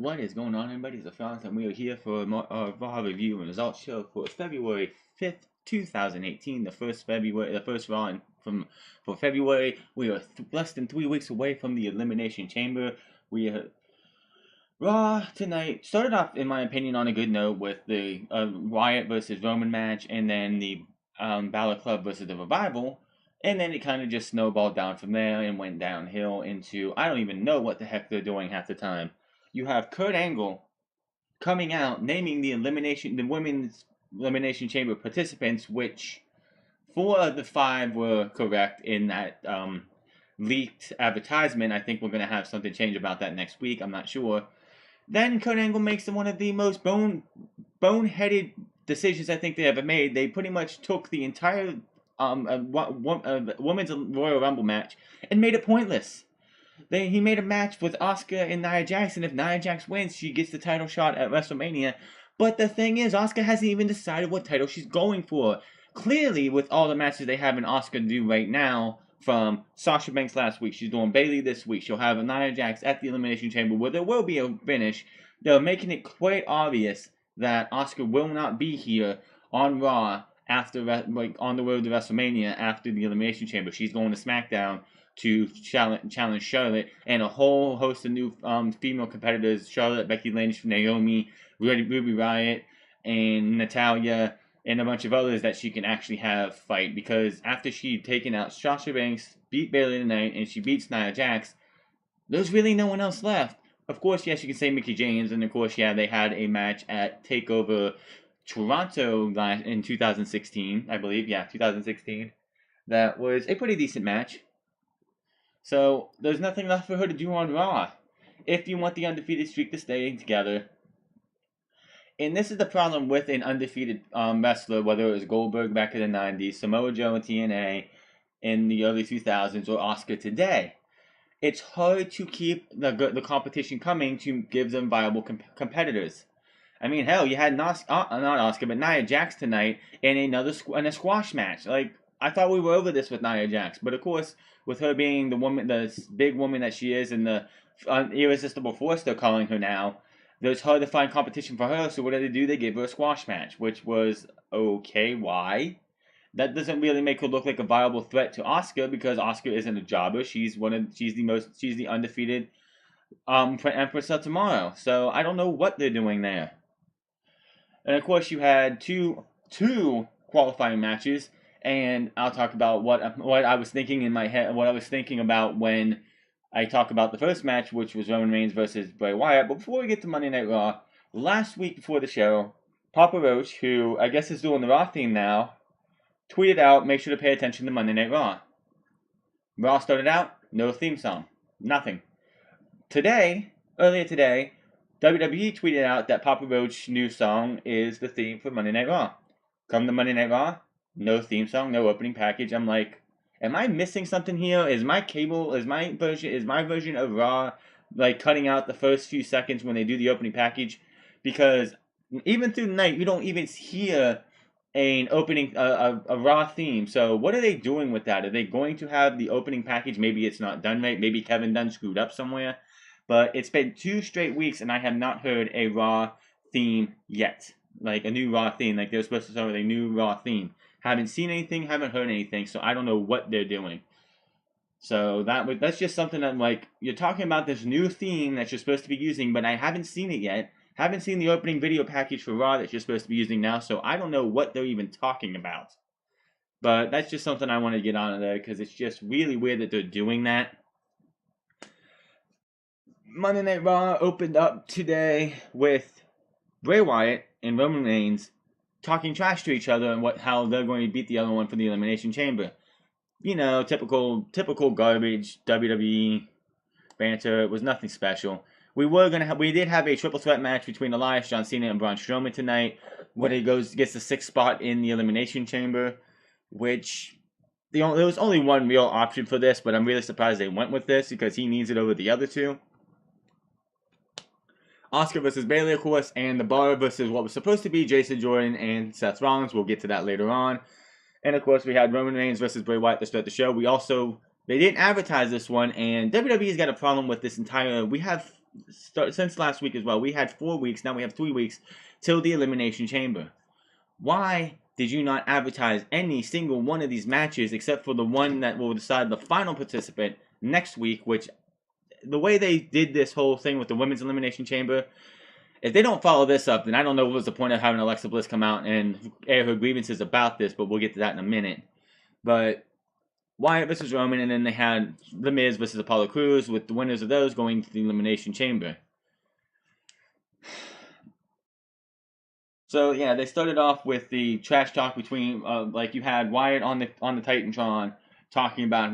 What is going on, everybody? It's the Felix, and we are here for a Raw review and results show for February 5th, 2018. The first Raw for February. We are less than 3 weeks away from the Elimination Chamber. We are Raw tonight started off, in my opinion, on a good note with the Wyatt versus Roman match, and then the Balor Club versus the Revival. And then it kind of just snowballed down from there and went downhill into, I don't even know what the heck they're doing half the time. You have Kurt Angle coming out, naming the women's elimination chamber participants, which 4 of the 5 were correct in that leaked advertisement. I think we're going to have something change about that next week. I'm not sure. Then Kurt Angle makes one of the most boneheaded decisions I think they ever made. They pretty much took the entire women's Royal Rumble match and made it pointless. He made a match with Asuka and Nia Jax, and if Nia Jax wins, she gets the title shot at WrestleMania. But the thing is, Asuka hasn't even decided what title she's going for. Clearly, with all the matches they have in Asuka do right now, from Sasha Banks last week, she's doing Bayley this week, she'll have Nia Jax at the Elimination Chamber, where there will be a finish. They're making it quite obvious that Asuka will not be here on Raw after, on the road to WrestleMania after the Elimination Chamber. She's going to SmackDown to challenge Charlotte and a whole host of new female competitors: Charlotte, Becky Lynch, Naomi, Ruby Riott, and Natalya, and a bunch of others that she can actually have fight. Because after she'd taken out Sasha Banks, beat Bayley tonight, and she beats Nia Jax, there's really no one else left. Of course, yes, you can say Mickie James, and of course, yeah, they had a match at TakeOver Toronto in 2016, I believe. Yeah, 2016. That was a pretty decent match. So there's nothing left for her to do on Raw if you want the undefeated streak to stay together. And this is the problem with an undefeated wrestler, whether it was Goldberg back in the 90s, Samoa Joe in TNA in the early 2000s, or Asuka today. It's hard to keep the competition coming to give them viable competitors. I mean, hell, you had not Asuka, but Nia Jax tonight in a squash match. Like, I thought we were over this with Nia Jax, but of course, with her being the big woman that she is, and the irresistible force they're calling her now, it's hard to find competition for her. So what do? They gave her a squash match, which was okay. Why? That doesn't really make her look like a viable threat to Asuka, because Asuka isn't a jobber. She's the undefeated Empress of Tomorrow. So I don't know what they're doing there. And of course, you had two qualifying matches, and I'll talk about what I was thinking in my head, what I was thinking about when I talk about the first match, which was Roman Reigns versus Bray Wyatt. But before we get to Monday Night Raw, last week before the show, Papa Roach, who I guess is doing the Raw theme now, tweeted out, "Make sure to pay attention to Monday Night Raw." Raw started out, no theme song, nothing. Earlier today, WWE tweeted out that Papa Roach's new song is the theme for Monday Night Raw. Come to Monday Night Raw, no theme song, no opening package. I'm like, am I missing something here? Is my version of Raw like cutting out the first few seconds when they do the opening package? Because even through the night, you don't even hear a Raw theme. So what are they doing with that? Are they going to have the opening package? Maybe it's not done right. Maybe Kevin Dunn screwed up somewhere. But it's been 2 straight weeks, and I have not heard a Raw theme yet. Like a new Raw theme, like they're supposed to start with a new Raw theme. Haven't seen anything, haven't heard anything, so I don't know what they're doing. So that's just something that, like, you're talking about this new theme that you're supposed to be using, but I haven't seen it yet. Haven't seen the opening video package for Raw that you're supposed to be using now, so I don't know what they're even talking about. But that's just something I want to get on there, because it's just really weird that they're doing that. Monday Night Raw opened up today with Bray Wyatt and Roman Reigns talking trash to each other and how they're going to beat the other one for the Elimination Chamber. You know, typical garbage WWE banter. It was nothing special. We did have a triple threat match between Elias, John Cena, and Braun Strowman tonight, where he gets the 6th spot in the Elimination Chamber, which there was only one real option for this, but I'm really surprised they went with this, because he needs it over the other 2. Asuka versus Bayley, of course, and the Bar versus what was supposed to be Jason Jordan and Seth Rollins. We'll get to that later on. And of course, we had Roman Reigns versus Bray Wyatt to start the show. They didn't advertise this one, and WWE's got a problem with this entire. We have since last week as well. We had 4 weeks. Now we have 3 weeks till the Elimination Chamber. Why did you not advertise any single one of these matches except for the one that will decide the final participant next week? Which, the way they did this whole thing with the Women's Elimination Chamber, if they don't follow this up, then I don't know what's the point of having Alexa Bliss come out and air her grievances about this, but we'll get to that in a minute. But Wyatt versus Roman, and then they had The Miz versus Apollo Crews, with the winners of those going to the Elimination Chamber. So yeah, they started off with the trash talk between, like, you had Wyatt on the Titantron talking about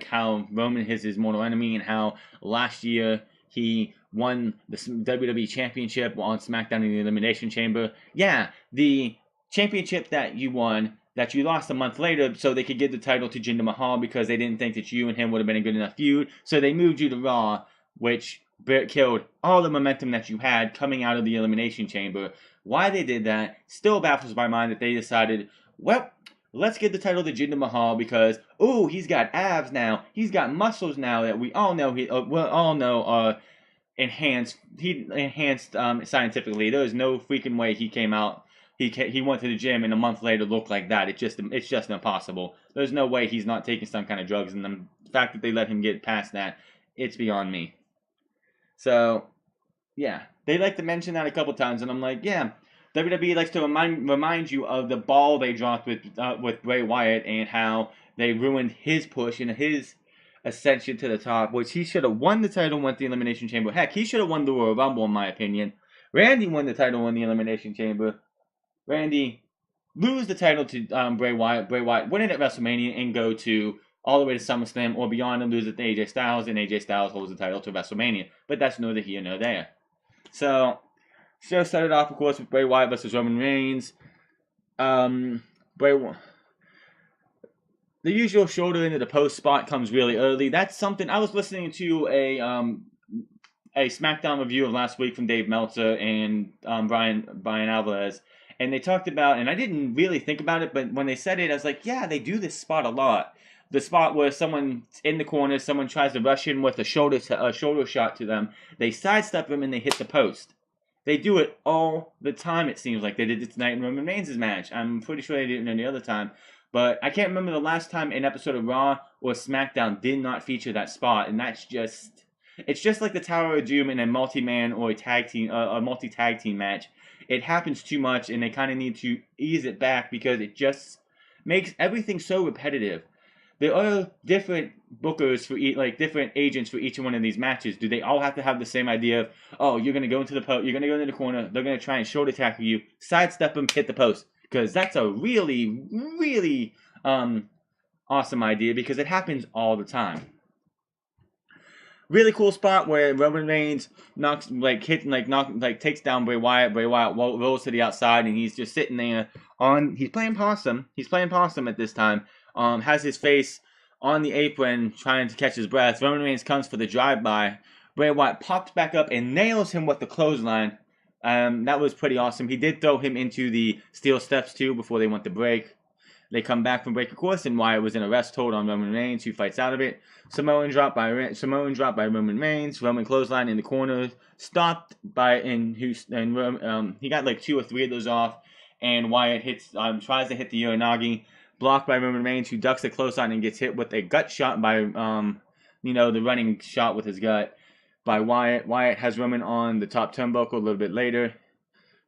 how Roman is his mortal enemy, and how last year he won the WWE Championship on SmackDown in the Elimination Chamber. Yeah, the championship that you won, that you lost a month later, so they could give the title to Jinder Mahal because they didn't think that you and him would have been a good enough feud. So they moved you to Raw, which killed all the momentum that you had coming out of the Elimination Chamber. Why they did that still baffles my mind, that they decided, well, let's give the title to Jinder Mahal because, ooh, he's got abs now. He's got muscles now that we all know enhanced scientifically. There is no freaking way he came out. He went to the gym and a month later looked like that. It's just impossible. There's no way he's not taking some kind of drugs, and the fact that they let him get past that, it's beyond me. So, yeah, they like to mention that a couple times, and I'm like, yeah, WWE likes to remind you of the ball they dropped with Bray Wyatt, and how they ruined his push and his ascension to the top, which he should have won the title, went the Elimination Chamber. Heck, he should have won the Royal Rumble, in my opinion. Randy won the title in the Elimination Chamber. Randy lose the title to Bray Wyatt. Bray Wyatt win it at WrestleMania and go to all the way to SummerSlam or beyond and lose it to AJ Styles, and AJ Styles holds the title to WrestleMania. But that's neither here nor there. So, show started off, of course, with Bray Wyatt versus Roman Reigns. The usual shoulder into the post spot comes really early. That's something I was listening to a SmackDown review of last week from Dave Meltzer and Brian Alvarez, and they talked about, and I didn't really think about it, but when they said it, I was like, yeah, they do this spot a lot. The spot where someone's in the corner, someone tries to rush in with a shoulder shot to them, they sidestep them and they hit the post. They do it all the time, it seems like. They did it tonight in Roman Reigns' match. I'm pretty sure they did it any other time. But I can't remember the last time an episode of Raw or SmackDown did not feature that spot. And that's just... It's just like the Tower of Doom in a multi-man or a multi-tag team match. It happens too much, and they kind of need to ease it back because it just makes everything so repetitive. There are different bookers for different agents for each one of these matches. Do they all have to have the same idea of, oh, you're gonna go into the post, you're gonna go into the corner, they're gonna try and shoulder tackle you, sidestep them, hit the post? Because that's a really, really awesome idea because it happens all the time. Really cool spot where Roman Reigns takes down Bray Wyatt. Bray Wyatt rolls to the outside, and he's just sitting there he's playing possum. He's playing possum at this time. Has his face on the apron, trying to catch his breath. Roman Reigns comes for the drive-by. Bray Wyatt pops back up and nails him with the clothesline. That was pretty awesome. He did throw him into the steel steps too before they went to break. They come back from break, of course, and Wyatt was in a rest hold on Roman Reigns, who fights out of it. Samoan drop by Roman Reigns. Roman clothesline in the corner, stopped by he got like 2 or 3 of those off, and Wyatt tries to hit the Uranagi, blocked by Roman Reigns, who ducks the clothesline and gets hit with a gut shot by the running shot with his gut by Wyatt. Wyatt has Roman on the top turnbuckle a little bit later.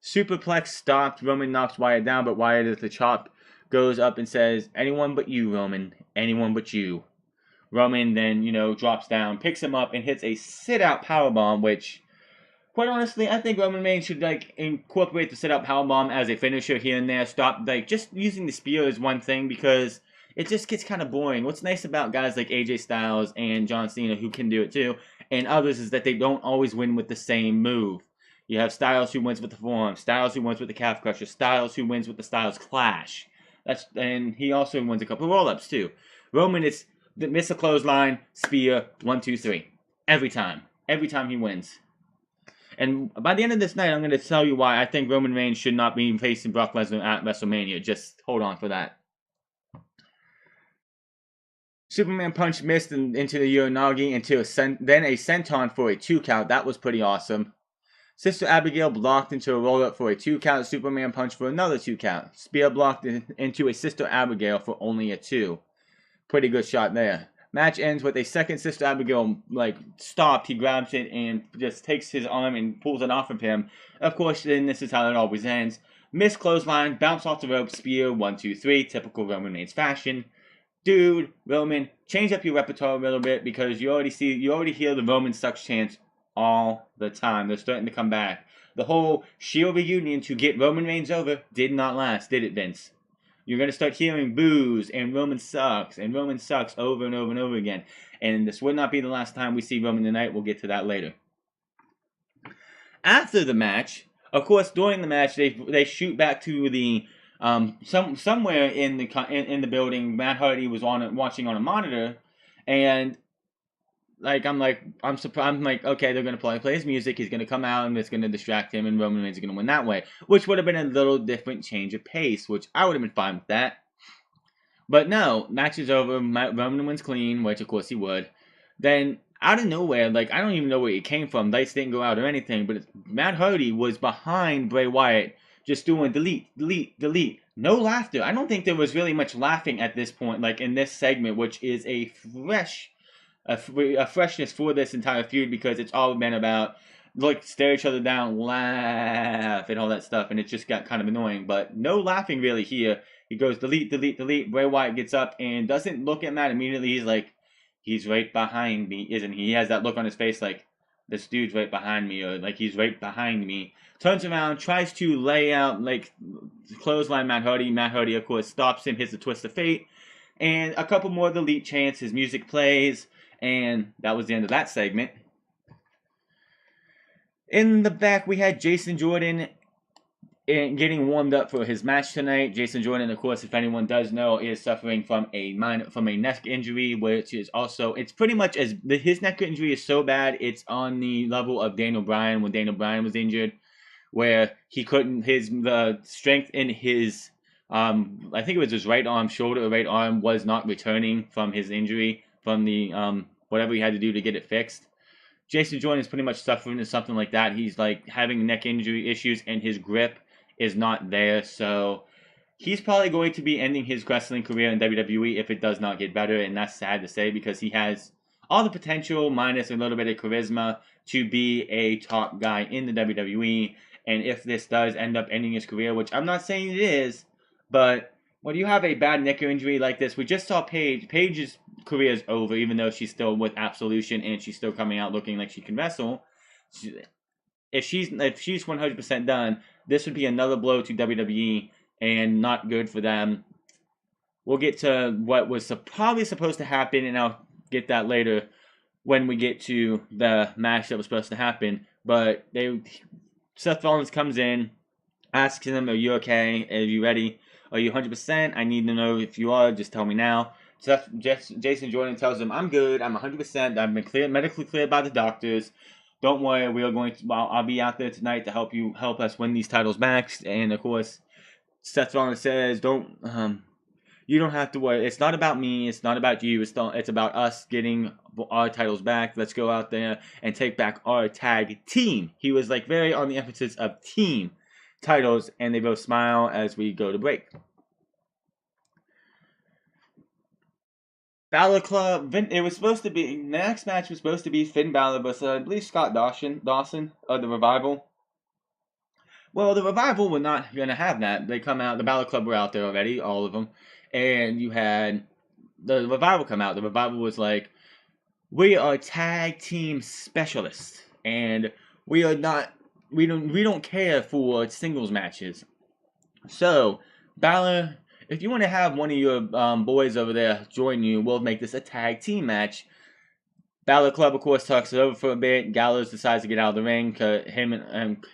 Superplex stopped. Roman knocks Wyatt down, but Wyatt at the chop goes up and says, anyone but you, Roman. Anyone but you. Roman then, drops down, picks him up, and hits a sit-out powerbomb, which, quite honestly, I think Roman Reigns should, incorporate the sit-out powerbomb as a finisher here and there. Stop, just using the spear is one thing, because it just gets kind of boring. What's nice about guys like AJ Styles and John Cena, who can do it too, and others, is that they don't always win with the same move. You have Styles who wins with the forearm, Styles who wins with the calf crusher, Styles who wins with the Styles Clash. And he also wins a couple roll-ups too. Roman, it's miss a clothesline, spear, 1, 2, 3. Every time. Every time he wins. And by the end of this night, I'm going to tell you why I think Roman Reigns should not be facing Brock Lesnar at WrestleMania. Just hold on for that. Superman punch missed into the Uranagi, then a senton for a 2 count. That was pretty awesome. Sister Abigail blocked into a roll-up for a 2 count. Superman punch for another 2 count. Spear blocked into a Sister Abigail for only a 2. Pretty good shot there. Match ends with a second Sister Abigail, stopped. He grabs it and just takes his arm and pulls it off of him. Of course, then this is how it always ends. Missed clothesline, bounce off the rope, spear, 1, 2, 3, typical Roman Reigns fashion. Dude, Roman, change up your repertoire a little bit because you already hear the Roman sucks chants all the time. They're starting to come back. The whole Shield reunion to get Roman Reigns over did not last, did it, Vince? You're going to start hearing boos and Roman sucks over and over and over again. And this would not be the last time we see Roman tonight. We'll get to that later. After the match, of course, during the match, they shoot back to the somewhere in the building. Matt Hardy was watching on a monitor, and I'm like, okay, they're gonna play his music. He's gonna come out and it's gonna distract him, and Roman Reigns is gonna win that way, which would have been a little different change of pace, which I would have been fine with that. But no, match is over. Roman wins clean, which of course he would. Then out of nowhere, I don't even know where he came from. Lights didn't go out or anything, but Matt Hardy was behind Bray Wyatt, just doing delete, delete, delete. No laughter. I don't think there was really much laughing at this point, in this segment, which is a freshness for this entire feud because it's all been about stare each other down, laugh, and all that stuff, and it just got kind of annoying. But no laughing really here. He goes delete, delete, delete. Bray Wyatt gets up and doesn't look at Matt immediately. He's like, he's right behind me, isn't he? He has that look on his face this dude's right behind me, or he's right behind me. Turns around, tries to lay out, clothesline Matt Hardy. Matt Hardy, of course, stops him, hits a twist of fate. And a couple more delete chants. His music plays. And that was the end of that segment. In the back, we had Jason Jordan getting warmed up for his match tonight. Jason Jordan, of course, if anyone does know, is suffering from a neck injury, which is also, it's pretty much his neck injury is so bad, it's on the level of Daniel Bryan when Daniel Bryan was injured, where he couldn't, the strength in his, I think it was his right arm, shoulder or right arm, was not returning from his injury, from the, whatever he had to do to get it fixed. Jason Jordan is pretty much suffering from something like that. He's having neck injury issues, and his grip is not there, so he's probably going to be ending his wrestling career in WWE if it does not get better, and that's sad to say because he has all the potential minus a little bit of charisma to be a top guy in the WWE, and if this does end up ending his career, which I'm not saying it is, but when you have a bad neck injury like this, we just saw Paige's career is over, even though she's still with Absolution and she's still coming out looking like she can wrestle. If she's 100% done, this would be another blow to WWE and not good for them. We'll get to what was probably supposed to happen, and I'll get that later when we get to the match that was supposed to happen. But Seth Rollins comes in, asks them, "Are you okay? Are you ready? Are you 100%? I need to know if you are. Just tell me now." Jason Jordan tells him, "I'm good. I'm 100%. I've been medically cleared by the doctors. Don't worry. We are going to. I'll be out there tonight to help us win these titles back." And of course, Seth Rollins says, "Don't. You don't have to worry. It's not about me. It's not about you. It's about us getting our titles back. Let's go out there and take back our tag team." He was very on the emphasis of team titles, and they both smile as we go to break. Balor Club. It was supposed to be, the next match was supposed to be Finn Balor versus, I believe, Scott Dawson of the Revival. Well, the Revival were not going to have that. They come out, the Balor Club were out there already, all of them. And you had the Revival come out. The Revival was like, "We are tag team specialists. And we don't care for singles matches. So, Balor, if you want to have one of your boys over there join you, we'll make this a tag team match." Balor Club, of course, talks it over for a bit. Gallows decides to get out of the ring. Him and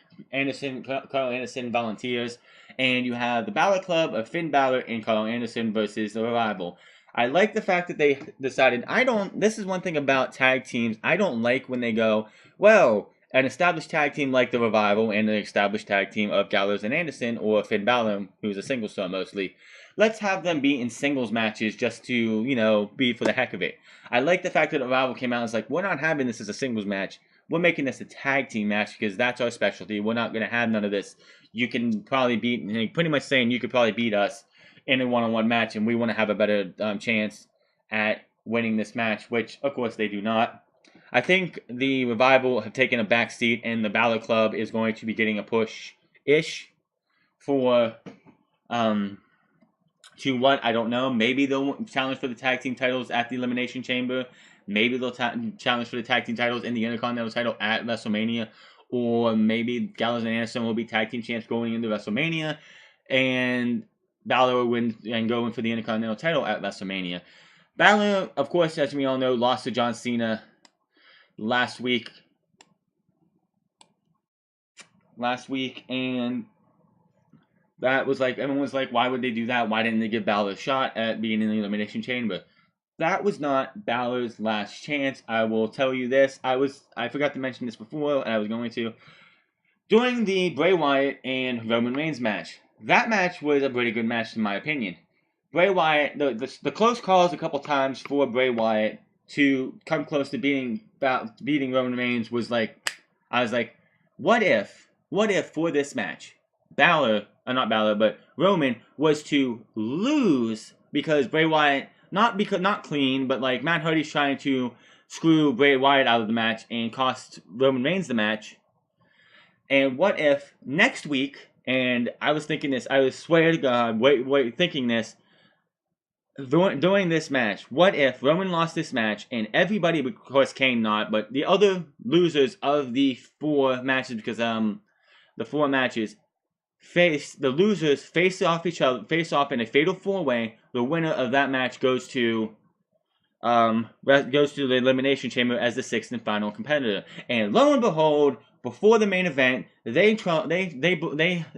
Carl Anderson volunteers. And you have the Balor Club of Finn Balor and Carl Anderson versus the Revival. I like the fact that they decided, this is one thing about tag teams, I don't like when they go, well, an established tag team like the Revival and an established tag team of Gallows and Anderson, or Finn Balor, who's a single star mostly, Let's have them be in singles matches just to, you know, be for the heck of it. I like the fact that Arrival came out and was like, we're not having this as a singles match. We're making this a tag team match because that's our specialty. We're not going to have none of this. You can probably beat, pretty much saying you could probably beat us in a one-on-one match, and we want to have a better chance at winning this match, which, of course, they do not. I think the Revival have taken a back seat, and the Balor Club is going to be getting a push-ish for to what, I don't know. Maybe they'll challenge for the tag team titles at the Elimination Chamber. Maybe they'll challenge for the tag team titles in the Intercontinental title at WrestleMania. Or maybe Gallows and Anderson will be tag team champs going into WrestleMania. And Balor will win and go in for the Intercontinental title at WrestleMania. Balor, of course, as we all know, lost to John Cena last week. And that was like, everyone was like, why would they do that? Why didn't they give Balor a shot at being in the Elimination Chamber? That was not Balor's last chance. I will tell you this. I forgot to mention this before, and I was going to. During the Bray Wyatt and Roman Reigns match, that match was a pretty good match in my opinion. Bray Wyatt, the close calls a couple times for Bray Wyatt to come close to beating Roman Reigns was like, I was like, what if for this match, Roman was to lose because Bray Wyatt, not clean, but like Matt Hardy's trying to screw Bray Wyatt out of the match and cost Roman Reigns the match. And what if next week, and I was thinking this, I swear to God, thinking this, during this match, what if Roman lost this match and everybody, of course Kane not, but the other losers of the 4 matches, because the 4 matches, the losers face off in a fatal 4-way. The winner of that match goes to the Elimination Chamber as the 6th and final competitor. And lo and behold, before the main event, they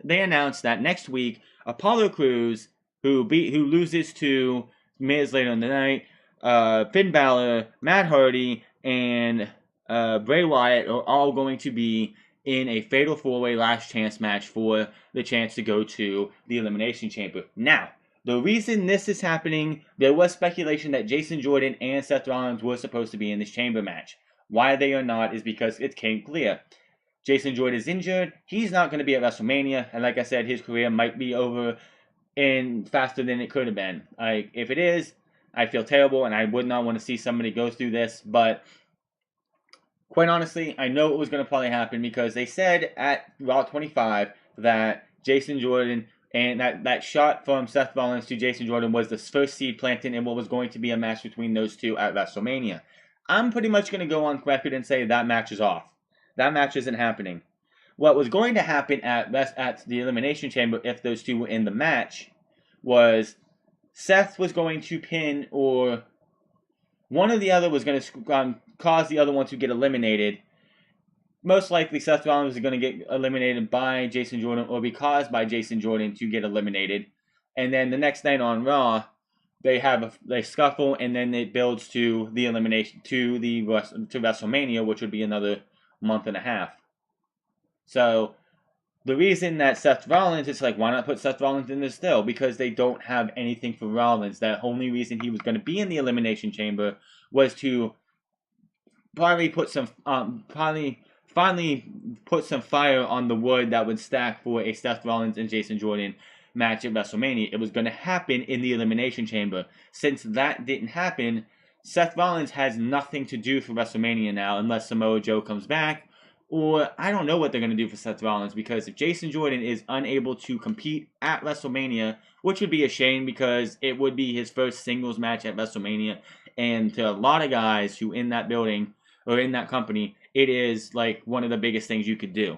announced that next week Apollo Crews, who loses to Miz later in the night, Finn Balor, Matt Hardy, and Bray Wyatt are all going to be in a fatal 4-way last chance match for the chance to go to the Elimination Chamber. Now, the reason this is happening, there was speculation that Jason Jordan and Seth Rollins were supposed to be in this chamber match. Why they are not is because it came clear. Jason Jordan is injured. He's not going to be at WrestleMania. And like I said, his career might be over in faster than it could have been. If it is, I feel terrible, and I would not want to see somebody go through this. But quite honestly, I know it was going to probably happen because they said at Raw 25 that Jason Jordan and that shot from Seth Rollins to Jason Jordan was the first seed planted in what was going to be a match between those two at WrestleMania. I'm pretty much going to go on record and say that match is off. That match isn't happening. What was going to happen at the Elimination Chamber, if those two were in the match, was Seth was going to pin, or one or the other was going to cause the other one to get eliminated. Most likely, Seth Rollins is going to get eliminated by Jason Jordan, or be caused by Jason Jordan to get eliminated. And then the next night on Raw, they scuffle, and then it builds to the elimination to WrestleMania, which would be another month and a half. So the reason that Seth Rollins, it's like, why not put Seth Rollins in this still? Because they don't have anything for Rollins. The only reason he was going to be in the Elimination Chamber was to finally put some fire on the wood that would stack for a Seth Rollins and Jason Jordan match at WrestleMania. It was going to happen in the Elimination Chamber. Since that didn't happen, Seth Rollins has nothing to do for WrestleMania now unless Samoa Joe comes back. Or I don't know what they're going to do for Seth Rollins, because if Jason Jordan is unable to compete at WrestleMania, which would be a shame because it would be his first singles match at WrestleMania, and to a lot of guys who in that building or in that company, it is like one of the biggest things you could do.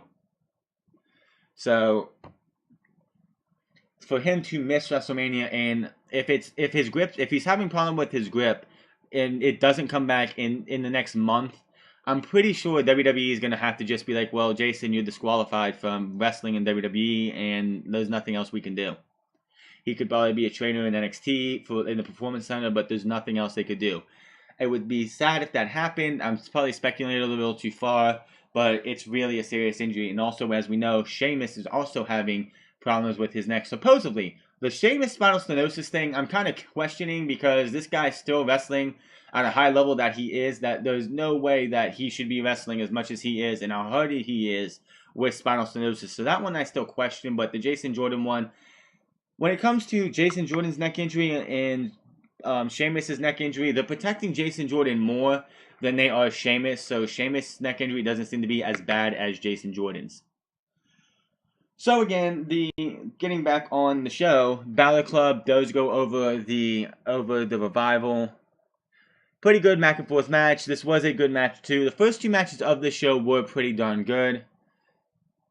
So for him to miss WrestleMania, and if he's having problem with his grip and it doesn't come back in the next month, I'm pretty sure WWE is going to have to just be like, well, Jason, you're disqualified from wrestling in WWE, and there's nothing else we can do. He could probably be a trainer in NXT in the Performance Center, but there's nothing else they could do. It would be sad if that happened. I'm probably speculating a little too far, but it's really a serious injury. And also, as we know, Sheamus is also having problems with his neck, supposedly. The Sheamus spinal stenosis thing, I'm kind of questioning because this guy's still wrestling at a high level that he is, that there's no way that he should be wrestling as much as he is and how hardy he is with spinal stenosis. So that one I still question, but the Jason Jordan one, when it comes to Jason Jordan's neck injury and Sheamus' neck injury, they're protecting Jason Jordan more than they are Sheamus, so Sheamus' neck injury doesn't seem to be as bad as Jason Jordan's. So again, getting back on the show, Balor Club does go over the Revival. Pretty good back and forth match. This was a good match too. The first two matches of the show were pretty darn good.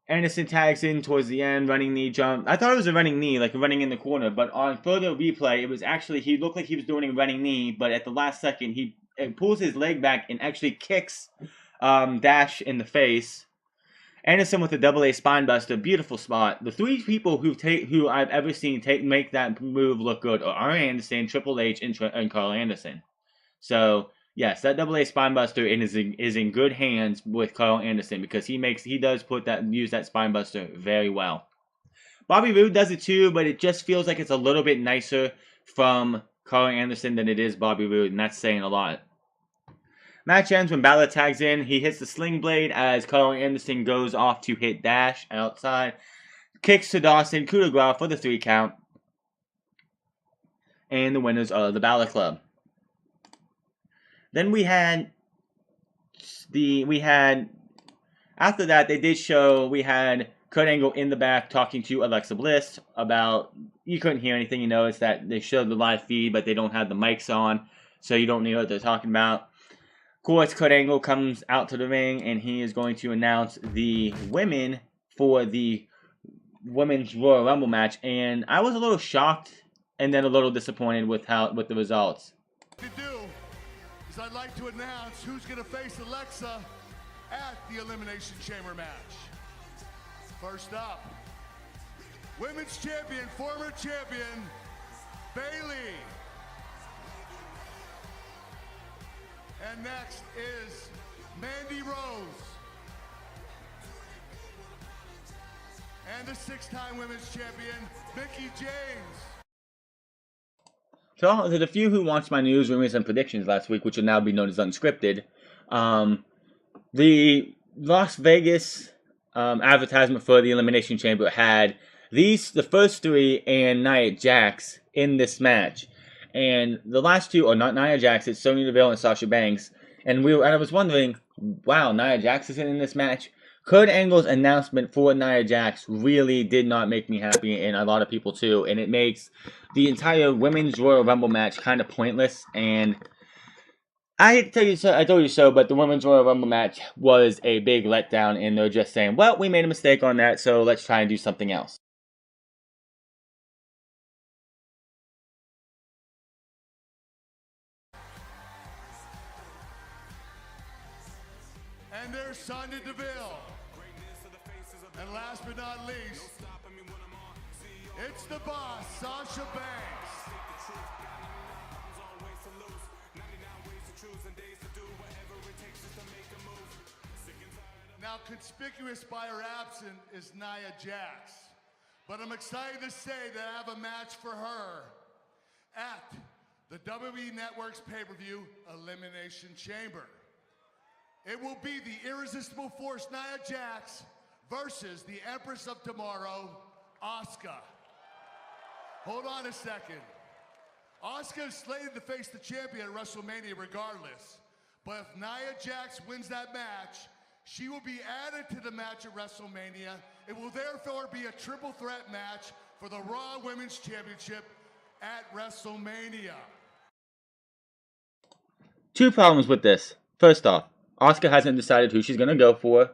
Anderson tags in towards the end, running knee jump. I thought it was a running knee, like a running in the corner, but on further replay, it was actually, he looked like he was doing a running knee, but at the last second, he pulls his leg back and actually kicks Dash in the face. Anderson with a double-A spinebuster, beautiful spot. The three people who I've ever seen make that move look good are Arn Anderson, Triple H, and Carl Anderson. So yes, that double-A spinebuster is in good hands with Carl Anderson because he does use that spinebuster very well. Bobby Roode does it too, but it just feels like it's a little bit nicer from Carl Anderson than it is Bobby Roode, and that's saying a lot. Match ends when Balor tags in. He hits the sling blade as Carl Anderson goes off to hit Dash outside. Kicks to Dawson, coup de grace for the 3 count. And the winners are the Balor Club. Then we had after that we had Kurt Angle in the back talking to Alexa Bliss about, you couldn't hear anything, you know, it's that they showed the live feed but they don't have the mics on, so you don't know what they're talking about. Of course, Kurt Angle comes out to the ring and he is going to announce the women for the Women's Royal Rumble match, and I was a little shocked and then a little disappointed with the results. I'd like to announce who's going to face Alexa at the Elimination Chamber match. First up, Women's Champion, former champion, Bayley. And next is Mandy Rose. And the 6-time Women's Champion, Mickie James. So, to the few who watched my news, rumors, and predictions last week, which will now be known as Unscripted, the Las Vegas advertisement for the Elimination Chamber had the first 3 and Nia Jax in this match. And the last 2 are not Nia Jax, it's Sonya Deville and Sasha Banks. And I was wondering, wow, Nia Jax isn't in this match? Kurt Angle's announcement for Nia Jax really did not make me happy, and a lot of people too. And it makes the entire Women's Royal Rumble match kind of pointless. And I hate to tell you so, I told you so, but the Women's Royal Rumble match was a big letdown, and they're just saying, well, we made a mistake on that, so let's try and do something else. And there's Sonya Deville. And last but not least, it's the boss, Sasha Banks. Now, conspicuous by her absence is Nia Jax. But I'm excited to say that I have a match for her at the WWE Network's pay-per-view Elimination Chamber. It will be the irresistible force Nia Jax versus the Empress of Tomorrow, Asuka. Hold on a second. Asuka is slated to face the champion at WrestleMania regardless. But if Nia Jax wins that match, she will be added to the match at WrestleMania. It will therefore be a triple threat match for the Raw Women's Championship at WrestleMania. 2 problems with this. First off, Asuka hasn't decided who she's going to go for.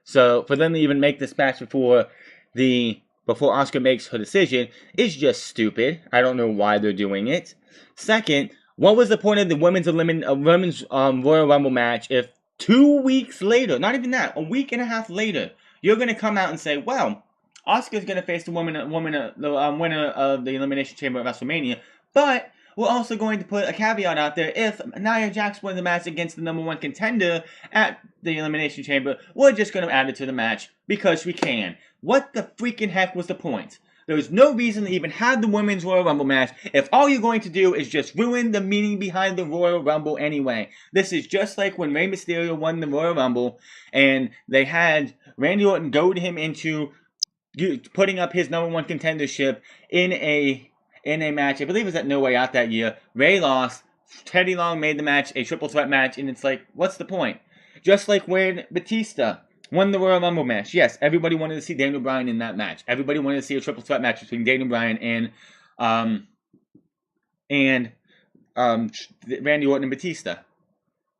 So for them to even make this match before Asuka makes her decision is just stupid. I don't know why they're doing it. Second, what was the point of the women's Royal Rumble match if 2 weeks later, not even that, a week and a half later, you're going to come out and say, well, Asuka's going to face the winner of the Elimination Chamber at WrestleMania, but we're also going to put a caveat out there. If Nia Jax wins the match against the #1 contender at the Elimination Chamber, we're just going to add it to the match because we can. What the freaking heck was the point? There's no reason to even have the Women's Royal Rumble match if all you're going to do is just ruin the meaning behind the Royal Rumble anyway. This is just like when Rey Mysterio won the Royal Rumble and they had Randy Orton goad him into putting up his #1 contendership in a match. I believe it was at No Way Out that year. Rey lost. Teddy Long made the match a triple threat match, and it's like, what's the point? Just like when Batista won the Royal Rumble match. Yes, everybody wanted to see Daniel Bryan in that match. Everybody wanted to see a triple threat match between Daniel Bryan and Randy Orton and Batista.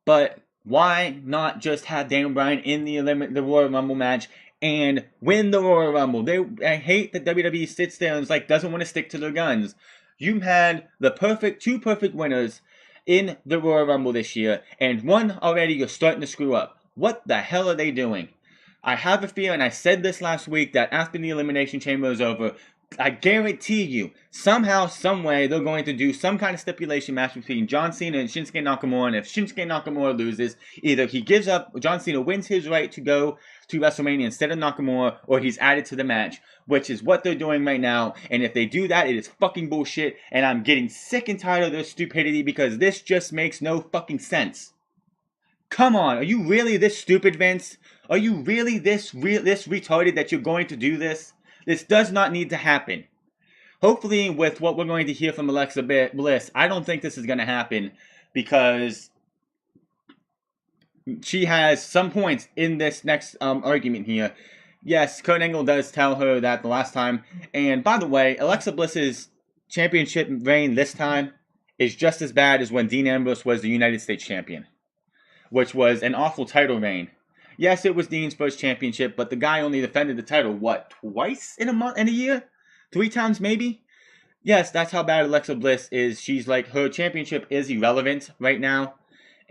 But why not just have Daniel Bryan in the Royal Rumble match and win the Royal Rumble? I hate that WWE sits there and doesn't want to stick to their guns. You had the two perfect winners in the Royal Rumble this year, and one already you're starting to screw up. What the hell are they doing? I have a feeling, I said this last week, that after the Elimination Chamber is over, I guarantee you, somehow, someway, they're going to do some kind of stipulation match between John Cena and Shinsuke Nakamura, and if Shinsuke Nakamura loses, either he gives up, John Cena wins his right to go to WrestleMania instead of Nakamura, or he's added to the match, which is what they're doing right now, and if they do that, it is fucking bullshit, and I'm getting sick and tired of their stupidity, because this just makes no fucking sense. Come on, are you really this stupid, Vince? Are you really this retarded that you're going to do this? This does not need to happen. Hopefully, with what we're going to hear from Alexa Bliss, I don't think this is going to happen because she has some points in this next argument here. Yes, Kurt Angle does tell her that the last time. And by the way, Alexa Bliss's championship reign this time is just as bad as when Dean Ambrose was the United States champion, which was an awful title reign. Yes, it was Dean's first championship, but the guy only defended the title, twice in a year? 3 times maybe? Yes, that's how bad Alexa Bliss is. She's her championship is irrelevant right now.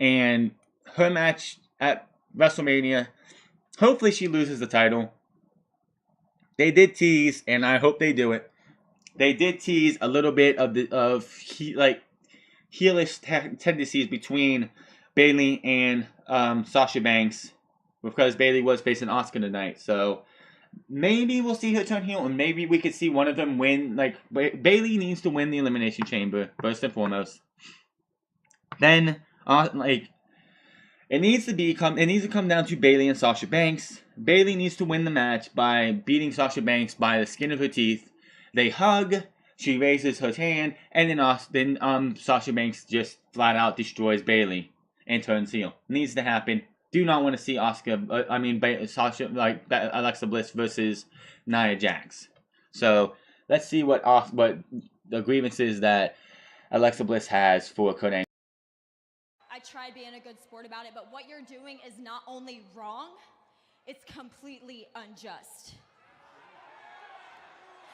And her match at WrestleMania, hopefully she loses the title. They did tease, and I hope they do it. They did tease a little bit of heelish tendencies between Bayley and Sasha Banks, because Bayley was facing Asuka tonight. So maybe we'll see her turn heel, and maybe we could see one of them win. Bayley needs to win the Elimination Chamber first and foremost. Then it needs to come down to Bayley and Sasha Banks. Bayley needs to win the match by beating Sasha Banks by the skin of her teeth. They hug. She raises her hand, and then Sasha Banks just flat out destroys Bayley and turns heel. Needs to happen. Do not want to see Alexa Bliss versus Nia Jax. So let's see what the grievances that Alexa Bliss has for Kurt Angle. I tried being a good sport about it, but what you're doing is not only wrong, it's completely unjust.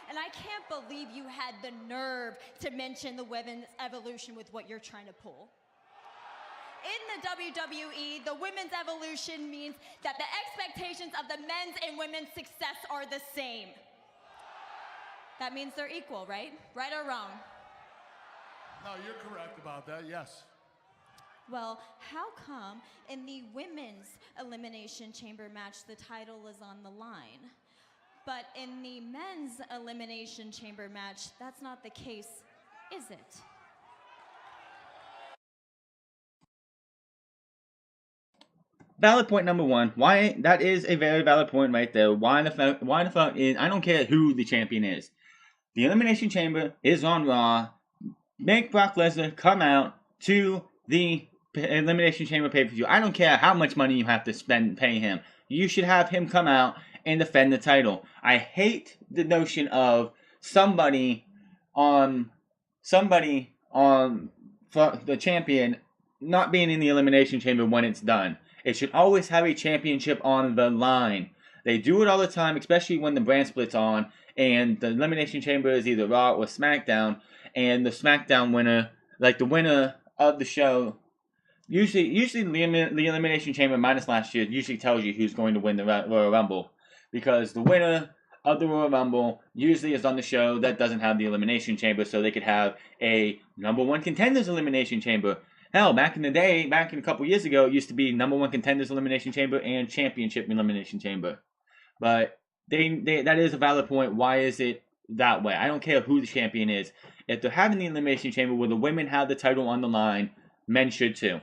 And I can't believe you had the nerve to mention the women's evolution with what you're trying to pull. In the WWE, the women's evolution means that the expectations of the men's and women's success are the same. That means they're equal, right? Right or wrong? No, you're correct about that, yes. Well, how come in the women's elimination chamber match the title is on the line? But in the men's elimination chamber match, that's not the case, is it? Valid point number 1. Why? That is a very valid point right there. Why the fuck is, I don't care who the champion is. The Elimination Chamber is on Raw. Make Brock Lesnar come out to the Elimination Chamber pay-per-view. I don't care how much money you have to pay him. You should have him come out and defend the title. I hate the notion of somebody on the champion not being in the Elimination Chamber when it's done. It should always have a championship on the line. They do it all the time, especially when the brand split's on, and the Elimination Chamber is either Raw or SmackDown, and the SmackDown winner, the winner of the show, usually the Elimination Chamber minus last year usually tells you who's going to win the Royal Rumble, because the winner of the Royal Rumble usually is on the show that doesn't have the Elimination Chamber, so they could have a #1 contenders Elimination Chamber. Hell, back in a couple years ago, it used to be #1 contenders Elimination Chamber and Championship Elimination Chamber. But that is a valid point. Why is it that way. I don't care who the champion is. If they're having the Elimination Chamber where the women have the title on the line, men should too.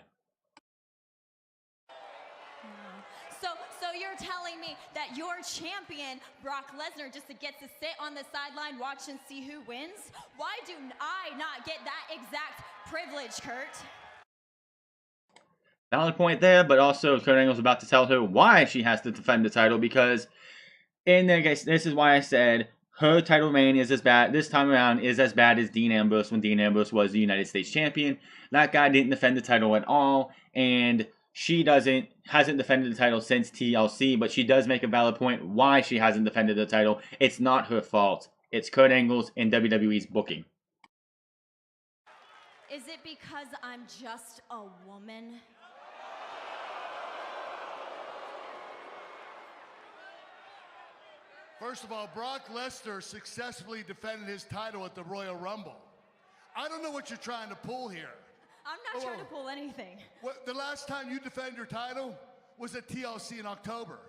So you're telling me that your champion, Brock Lesnar, just gets to sit on the sideline, watch and see who wins? Why do I not get that exact privilege, Kurt? Valid point there, but also Kurt Angle's about to tell her why she has to defend the title, because in there, guys, this is why I said her title reign is as bad this time around is as bad as Dean Ambrose when Dean Ambrose was the United States champion. That guy didn't defend the title at all, and she hasn't defended the title since TLC, but she does make a valid point why she hasn't defended the title. It's not her fault. It's Kurt Angle's and WWE's booking. Is it because I'm just a woman? First of all, Brock Lesnar successfully defended his title at the Royal Rumble. I don't know what you're trying to pull here. I'm not trying to pull anything. The last time you defended your title was at TLC in October.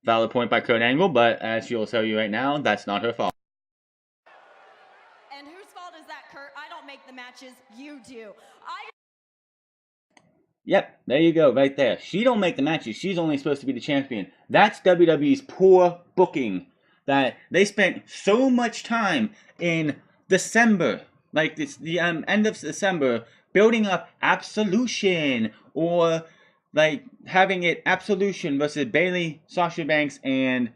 Valid point by Kurt Angle, but as she'll tell you right now, that's not her fault. And whose fault is that, Kurt? I don't make the matches, you do. Yep, there you go, right there. She don't make the matches. She's only supposed to be the champion. That's WWE's poor booking. That they spent so much time in December, like the end of December, building up Absolution, or like having it Absolution versus Bayley, Sasha Banks, and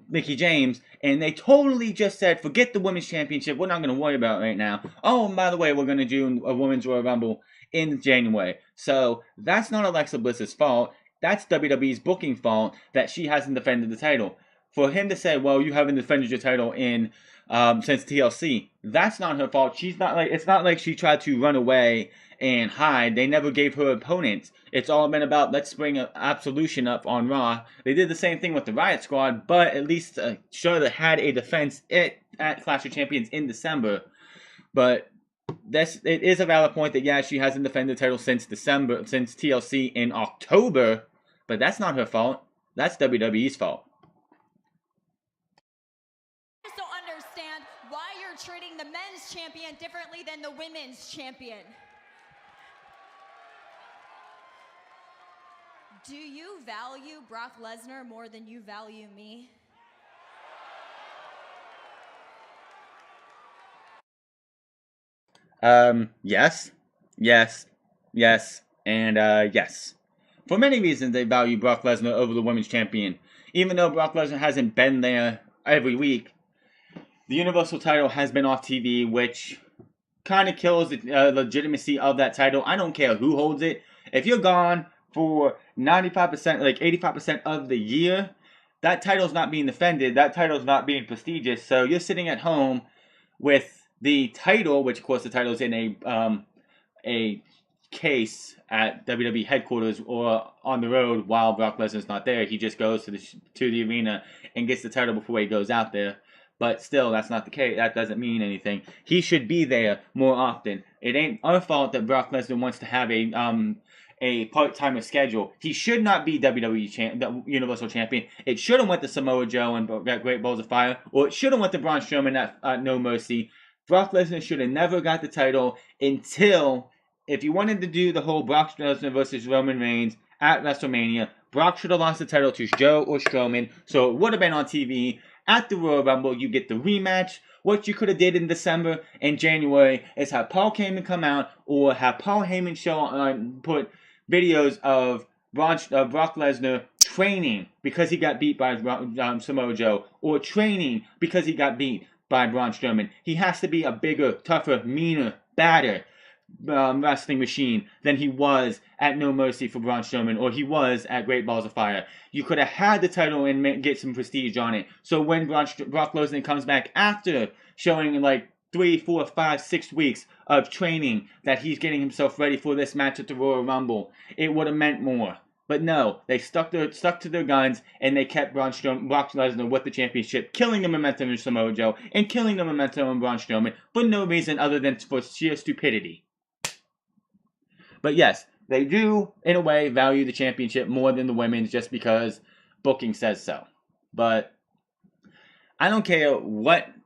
Mickie James, and they totally just said, forget the Women's Championship, we're not going to worry about it right now. Oh, and by the way, we're going to do a Women's Royal Rumble in January. So that's not Alexa Bliss's fault. That's WWE's booking fault that she hasn't defended the title. For him to say, well, you haven't defended your title in since TLC, that's not her fault. It's not like she tried to run away and hide. They never gave her opponents. It's all been about, let's bring Absolution up on Raw. They did the same thing with the Riot Squad, but at least Charlotte had a defense at Clash of Champions in December. But it is a valid point that, yeah, she hasn't defended the title since TLC in October, but that's not her fault. That's WWE's fault. I just don't understand why you're treating the men's champion differently than the women's champion. Do you value Brock Lesnar more than you value me? Yes, and yes. For many reasons, they value Brock Lesnar over the women's champion. Even though Brock Lesnar hasn't been there every week, the Universal title has been off TV, which kind of kills the legitimacy of that title. I don't care who holds it. If you're gone for 95%, like 85% of the year, that title's not being defended. That title's not being prestigious. So you're sitting at home with the title, which of course the title is in a case at WWE headquarters or on the road while Brock Lesnar's not there. He just goes to the arena and gets the title before he goes out there. But still, that's not the case. That doesn't mean anything. He should be there more often. It ain't our fault that Brock Lesnar wants to have a part-timer schedule. He should not be WWE the Universal Champion. It should have went to Samoa Joe and Great Balls of Fire, or it should have went to Braun Strowman at No Mercy. Brock Lesnar should have never got the title until, if you wanted to do the whole Brock Lesnar versus Roman Reigns at WrestleMania, Brock should have lost the title to Joe or Strowman, so it would have been on TV. At the Royal Rumble, you get the rematch. What you could have did in December and January is have Paul Heyman come out, or have Paul Heyman put videos of Brock Lesnar training because he got beat by Samoa Joe, or training because he got beat by Braun Strowman. He has to be a bigger, tougher, meaner, badder wrestling machine than he was at No Mercy for Braun Strowman, or he was at Great Balls of Fire. You could have had the title and get some prestige on it. So when Brock Lesnar comes back after showing in like 3, 4, 5, 6 weeks of training that he's getting himself ready for this match at the Royal Rumble, it would have meant more. But no, they stuck to their guns, and they kept Brock Lesnar with the championship, killing the momentum in Samoa Joe, and killing the momentum in Braun Strowman, for no reason other than for sheer stupidity. But yes, they do, in a way, value the championship more than the women's just because booking says so. But I don't care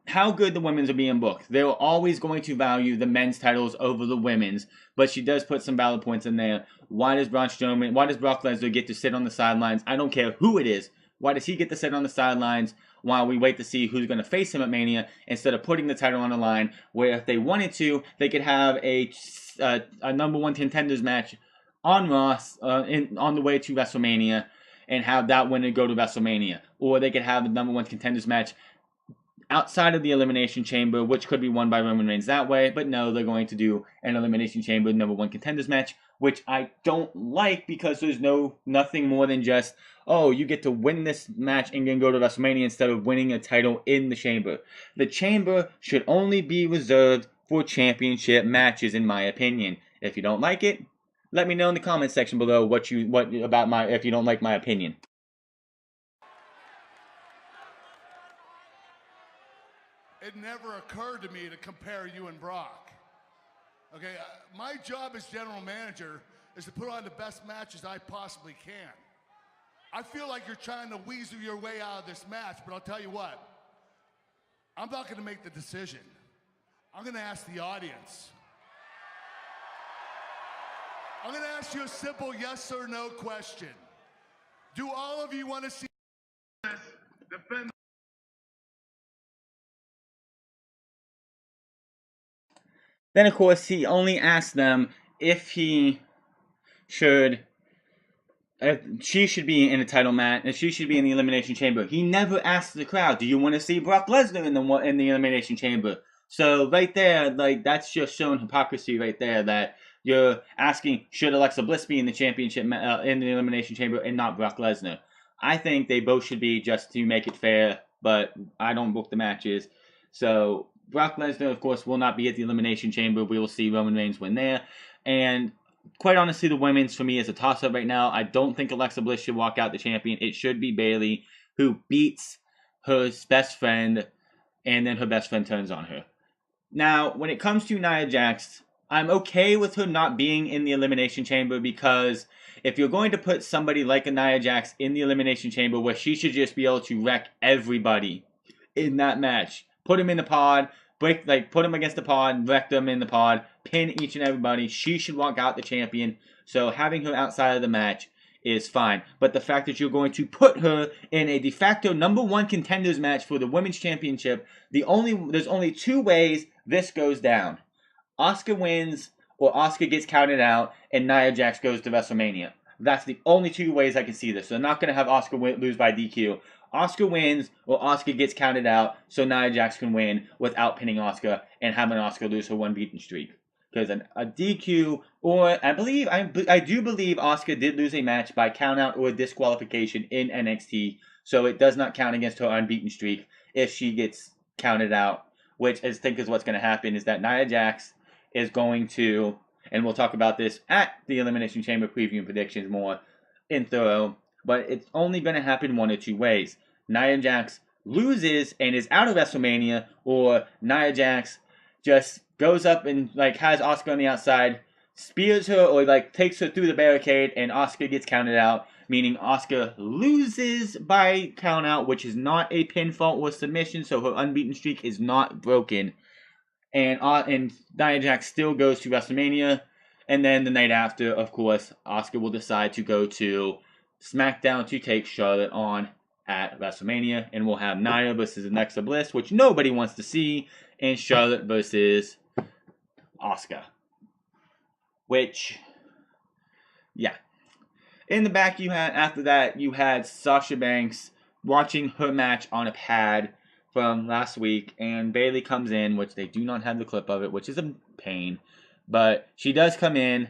how good the women's are being booked. They're always going to value the men's titles over the women's. But she does put some valid points in there. Why does Brock Lesnar get to sit on the sidelines? I don't care who it is. Why does he get to sit on the sidelines while we wait to see who's going to face him at Mania instead of putting the title on the line? Where if they wanted to, they could have a number one contenders match on Raw on the way to WrestleMania and have that winner go to WrestleMania. Or they could have the number one contenders match outside of the Elimination Chamber, which could be won by Roman Reigns that way. But no, they're going to do an Elimination Chamber number one contenders match, which I don't like because there's nothing more than just, oh, you get to win this match and then go to WrestleMania instead of winning a title in the Chamber. The Chamber should only be reserved for championship matches, in my opinion. If you don't like it, let me know in the comment section below if you don't like my opinion. It never occurred to me to compare you and Brock. Okay, my job as general manager is to put on the best matches I possibly can. I feel like you're trying to weasel your way out of this match, but I'll tell you what, I'm not going to make the decision. I'm going to ask the audience. I'm going to ask you a simple yes or no question. Do all of you want to see this defend? Then, of course, he only asked them if she should be in a title match, if she should be in the Elimination Chamber. He never asked the crowd, do you want to see Brock Lesnar in the Elimination Chamber? So right there, like, that's just showing hypocrisy right there, that you're asking, should Alexa Bliss be in the championship, in the Elimination Chamber, and not Brock Lesnar? I think they both should be, just to make it fair, but I don't book the matches. So Brock Lesnar, of course, will not be at the Elimination Chamber. We will see Roman Reigns win there. And quite honestly, the women's, for me, is a toss-up right now. I don't think Alexa Bliss should walk out the champion. It should be Bayley, who beats her best friend, and then her best friend turns on her. Now, when it comes to Nia Jax, I'm okay with her not being in the Elimination Chamber, because if you're going to put somebody like a Nia Jax in the Elimination Chamber, where she should just be able to wreck everybody in that match, put him in the pod, put him against the pod, wreck them in the pod, pin each and everybody, she should walk out the champion. So having her outside of the match is fine. But the fact that you're going to put her in a de facto number one contenders match for the women's championship, there's only two ways this goes down. Asuka wins, or Asuka gets counted out, and Nia Jax goes to WrestleMania. That's the only two ways I can see this. So they're not going to have Asuka lose by DQ. Asuka wins, or Asuka gets counted out, so Nia Jax can win without pinning Asuka and having Asuka lose her unbeaten streak. Because a DQ, or I do believe Asuka did lose a match by countout or disqualification in NXT, so it does not count against her unbeaten streak if she gets counted out. Which I think is what's going to happen, is that Nia Jax is going to, and we'll talk about this at the Elimination Chamber preview and predictions more in thorough, but it's only going to happen one of two ways. Nia Jax loses and is out of WrestleMania, or Nia Jax just goes up and has Asuka on the outside, spears her, or takes her through the barricade, and Asuka gets counted out, meaning Asuka loses by countout, which is not a pinfall or submission, so her unbeaten streak is not broken. And Nia Jax still goes to WrestleMania, and then the night after, of course, Asuka will decide to go to SmackDown to take Charlotte on at WrestleMania, and we'll have Nia versus Alexa Bliss, which nobody wants to see, and Charlotte versus Asuka. Which, yeah. In the back, after that, you had Sasha Banks watching her match on a pad from last week, and Bayley comes in, which they do not have the clip of it, which is a pain, but she does come in,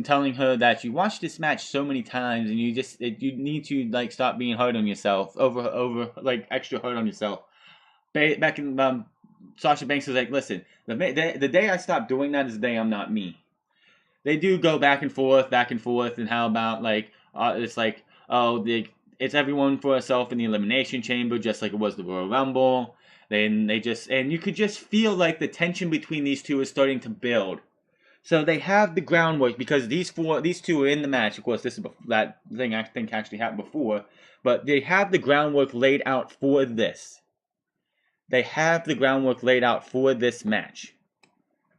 telling her that you watched this match so many times, and you need to stop being hard on yourself, extra hard on yourself. Back in Sasha Banks was like, listen, the day I stop doing that is the day I'm not me. They do go back and forth, and how about it's everyone for herself in the Elimination Chamber, just like it was the Royal Rumble. And you could just feel like the tension between these two is starting to build. So they have the groundwork because these two are in the match. Of course, this is that thing I think actually happened before, but they have the groundwork laid out for this. They have the groundwork laid out for this match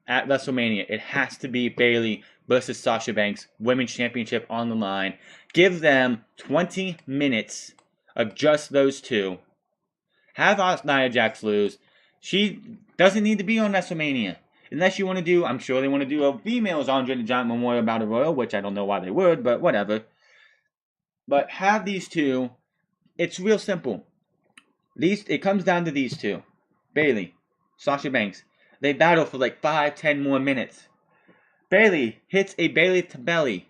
at WrestleMania. It has to be Bayley versus Sasha Banks, Women's Championship on the line. Give them 20 minutes of just those two. Have Nia Jax lose. She doesn't need to be on WrestleMania. Unless you want to do, I'm sure they want to do a females Andre the Giant Memorial Battle Royal, which I don't know why they would, but whatever. But have these two. It's real simple. It comes down to these two. Bayley, Sasha Banks. They battle for like 5-10 more minutes. Bayley hits a Bayley to belly.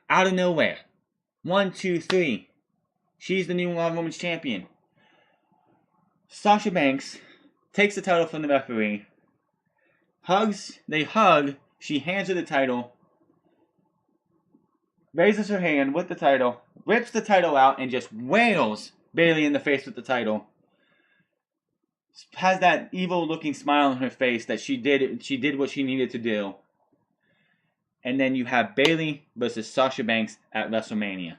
Out of nowhere. 1, 2, 3. She's the new Raw Women's Champion. Sasha Banks takes the title from the referee. They hug. She hands her the title. Raises her hand with the title. Rips the title out and just wails Bayley in the face with the title. Has that evil looking smile on her face that she did what she needed to do. And then you have Bayley versus Sasha Banks at WrestleMania.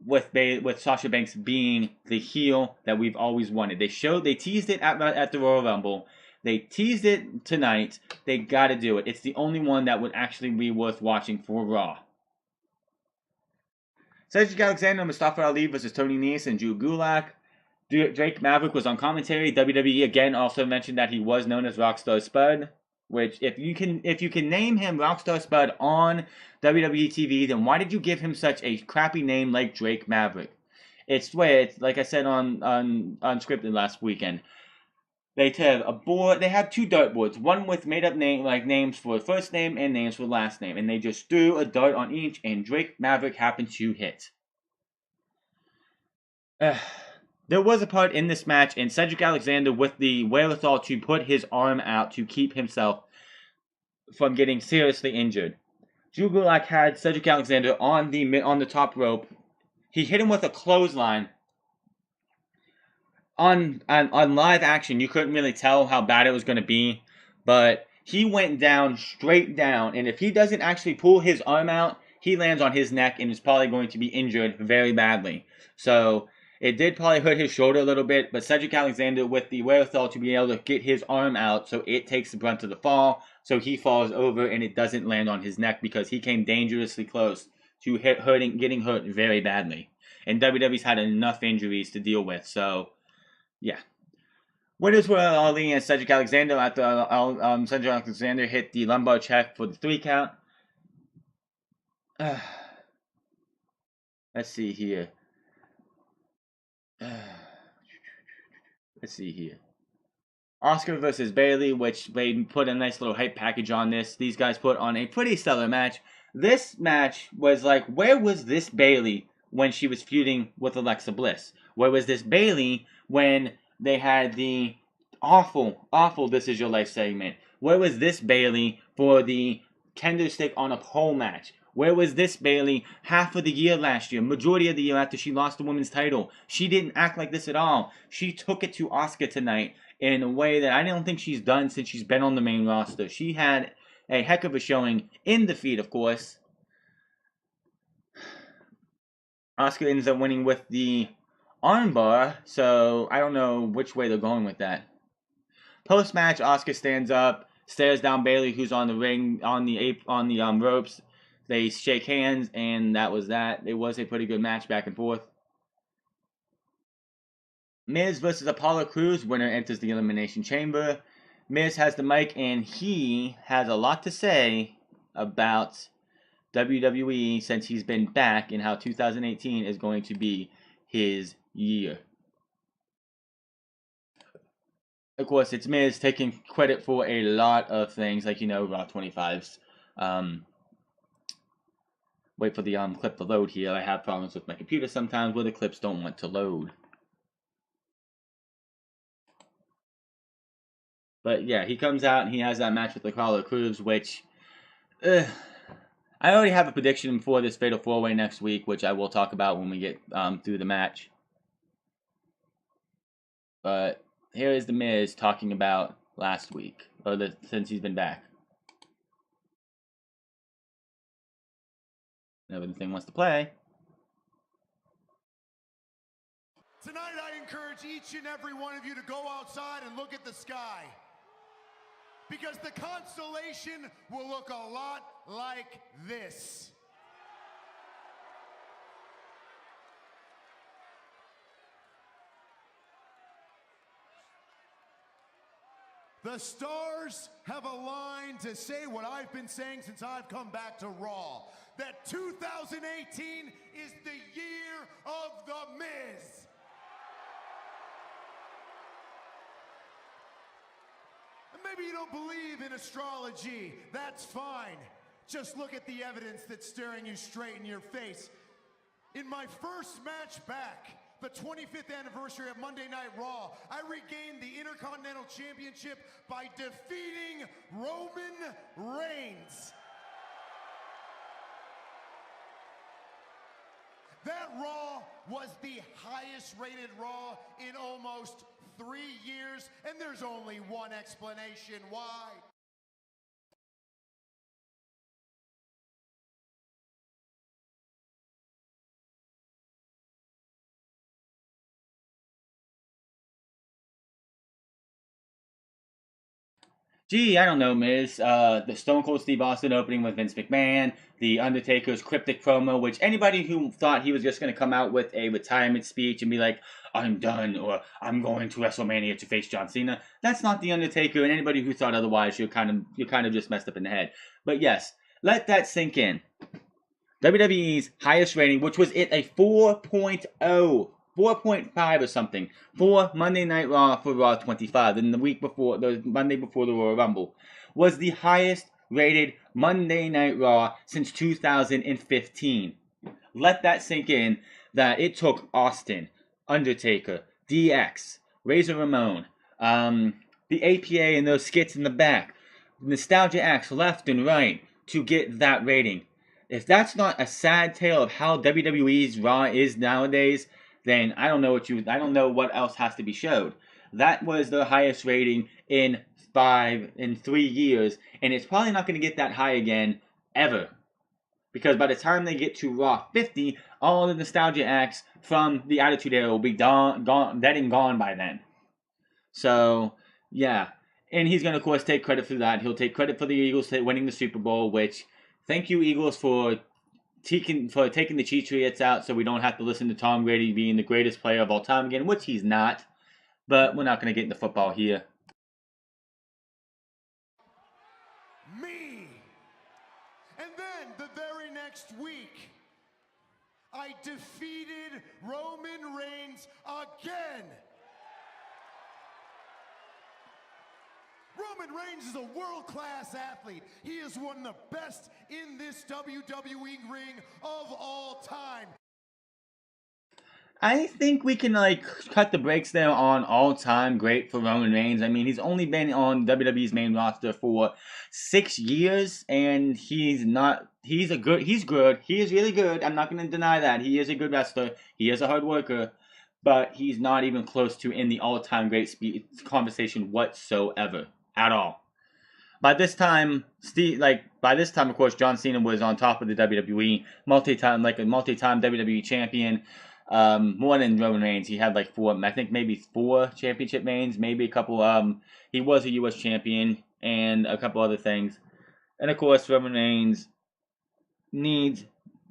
With Sasha Banks being the heel that we've always wanted. They teased it at the Royal Rumble. They teased it tonight. They gotta do it. It's the only one that would actually be worth watching for Raw. Cedric Alexander, Mustafa Ali versus Tony Nese and Drew Gulak. Drake Maverick was on commentary. WWE again also mentioned that he was known as Rockstar Spud. Which, if you can name him Rockstar Spud on WWE TV, then why did you give him such a crappy name like Drake Maverick? It's like I said on Unscripted last weekend. They have two dartboards, one with made up names for first name and names for last name, and they just threw a dart on each, and Drake Maverick happened to hit. There was a part in this match, and Cedric Alexander with the wherewithal to put his arm out to keep himself from getting seriously injured. Drew Gulak had Cedric Alexander on the top rope. He hit him with a clothesline. On live action, you couldn't really tell how bad it was going to be, but he went down straight down, and if he doesn't actually pull his arm out, he lands on his neck and is probably going to be injured very badly. So it did probably hurt his shoulder a little bit, but Cedric Alexander with the wherewithal to be able to get his arm out so it takes the brunt of the fall, so he falls over and it doesn't land on his neck because he came dangerously close to getting hurt very badly. And WWE's had enough injuries to deal with, so yeah. Winners were Ali and Cedric Alexander after Cedric Alexander hit the lumbar check for the 3 count. Let's see here. Asuka versus Bayley, which they put a nice little hype package on this. These guys put on a pretty stellar match. This match was like, where was this Bayley when she was feuding with Alexa Bliss? Where was this Bayley when they had the awful This Is Your Life segment? Where was this Bayley for the kendo stick on a pole match? Where was this Bayley half of the year last year, majority of the year after she lost the women's title? She didn't act like this at all. She took it to Asuka tonight in a way that I don't think she's done since she's been on the main roster. She had a heck of a showing in the feed, of course. Asuka ends up winning with the armbar, so I don't know which way they're going with that. Post-match, Asuka stands up, stares down Bayley, who's on the ring, on the ropes. They shake hands, and that was that. It was a pretty good match back and forth. Miz versus Apollo Crews. Winner enters the Elimination Chamber. Miz has the mic, and he has a lot to say about WWE since he's been back and how 2018 is going to be his year. Of course, it's Miz taking credit for a lot of things, like, Raw 25's. Wait for the clip to load here. I have problems with my computer sometimes where the clips don't want to load. But yeah, he comes out and he has that match with Apollo Crews, which I already have a prediction for this Fatal 4-Way next week, which I will talk about when we get through the match. But here is The Miz talking about last week, since he's been back. whenever the thing wants to play. Tonight, I encourage each and every one of you to go outside and look at the sky. Because the constellation will look a lot like this. The stars have aligned to say what I've been saying since I've come back to Raw. That 2018 is the year of The Miz. And maybe you don't believe in astrology. That's fine. Just look at the evidence that's staring you straight in your face. In my first match back, the 25th anniversary of Monday Night Raw, I regained the Intercontinental Championship by defeating Roman Reigns. That Raw was the highest rated Raw in almost 3 years, and there's only one explanation why. Gee, I don't know, Miz. The Stone Cold Steve Austin opening with Vince McMahon, the Undertaker's cryptic promo, which anybody who thought he was just going to come out with a retirement speech and be like, I'm done, or I'm going to WrestleMania to face John Cena, that's not the Undertaker, and anybody who thought otherwise, you're kind of just messed up in the head. But yes, let that sink in. WWE's highest rating, which was at a 4.0. 4.5 or something for Monday Night Raw for Raw 25, and the Monday before the Royal Rumble, was the highest rated Monday Night Raw since 2015. Let that sink in that it took Austin, Undertaker, DX, Razor Ramon, the APA and those skits in the back, nostalgia acts left and right to get that rating. If that's not a sad tale of how WWE's Raw is nowadays, then I don't know what else has to be showed. That was the highest rating in 3 years, and it's probably not going to get that high again ever. Because by the time they get to Raw 50, all the nostalgia acts from the Attitude Era will be dead and gone by then. So, yeah. And he's going to, of course, take credit for that. He'll take credit for the Eagles winning the Super Bowl, which, thank you, Eagles, for taking the Patriots out so we don't have to listen to Tom Brady being the greatest player of all time again, which he's not. But we're not going to get into football here. Me. And then the very next week, I defeated Roman Reigns again. Roman Reigns is a world-class athlete. He is one of the best in this WWE ring of all time. I think we can cut the brakes there on all-time great for Roman Reigns. I mean, he's only been on WWE's main roster for 6 years, and he's good. He is really good. I'm not going to deny that. He is a good wrestler. He is a hard worker, but he's not even close to in the all-time great conversation whatsoever at all. By this time, of course, John Cena was on top of the WWE, multi-time WWE champion. More than Roman Reigns. He had maybe 4 championship reigns, maybe a couple. He was a U.S. champion and a couple other things. And of course, Roman Reigns needs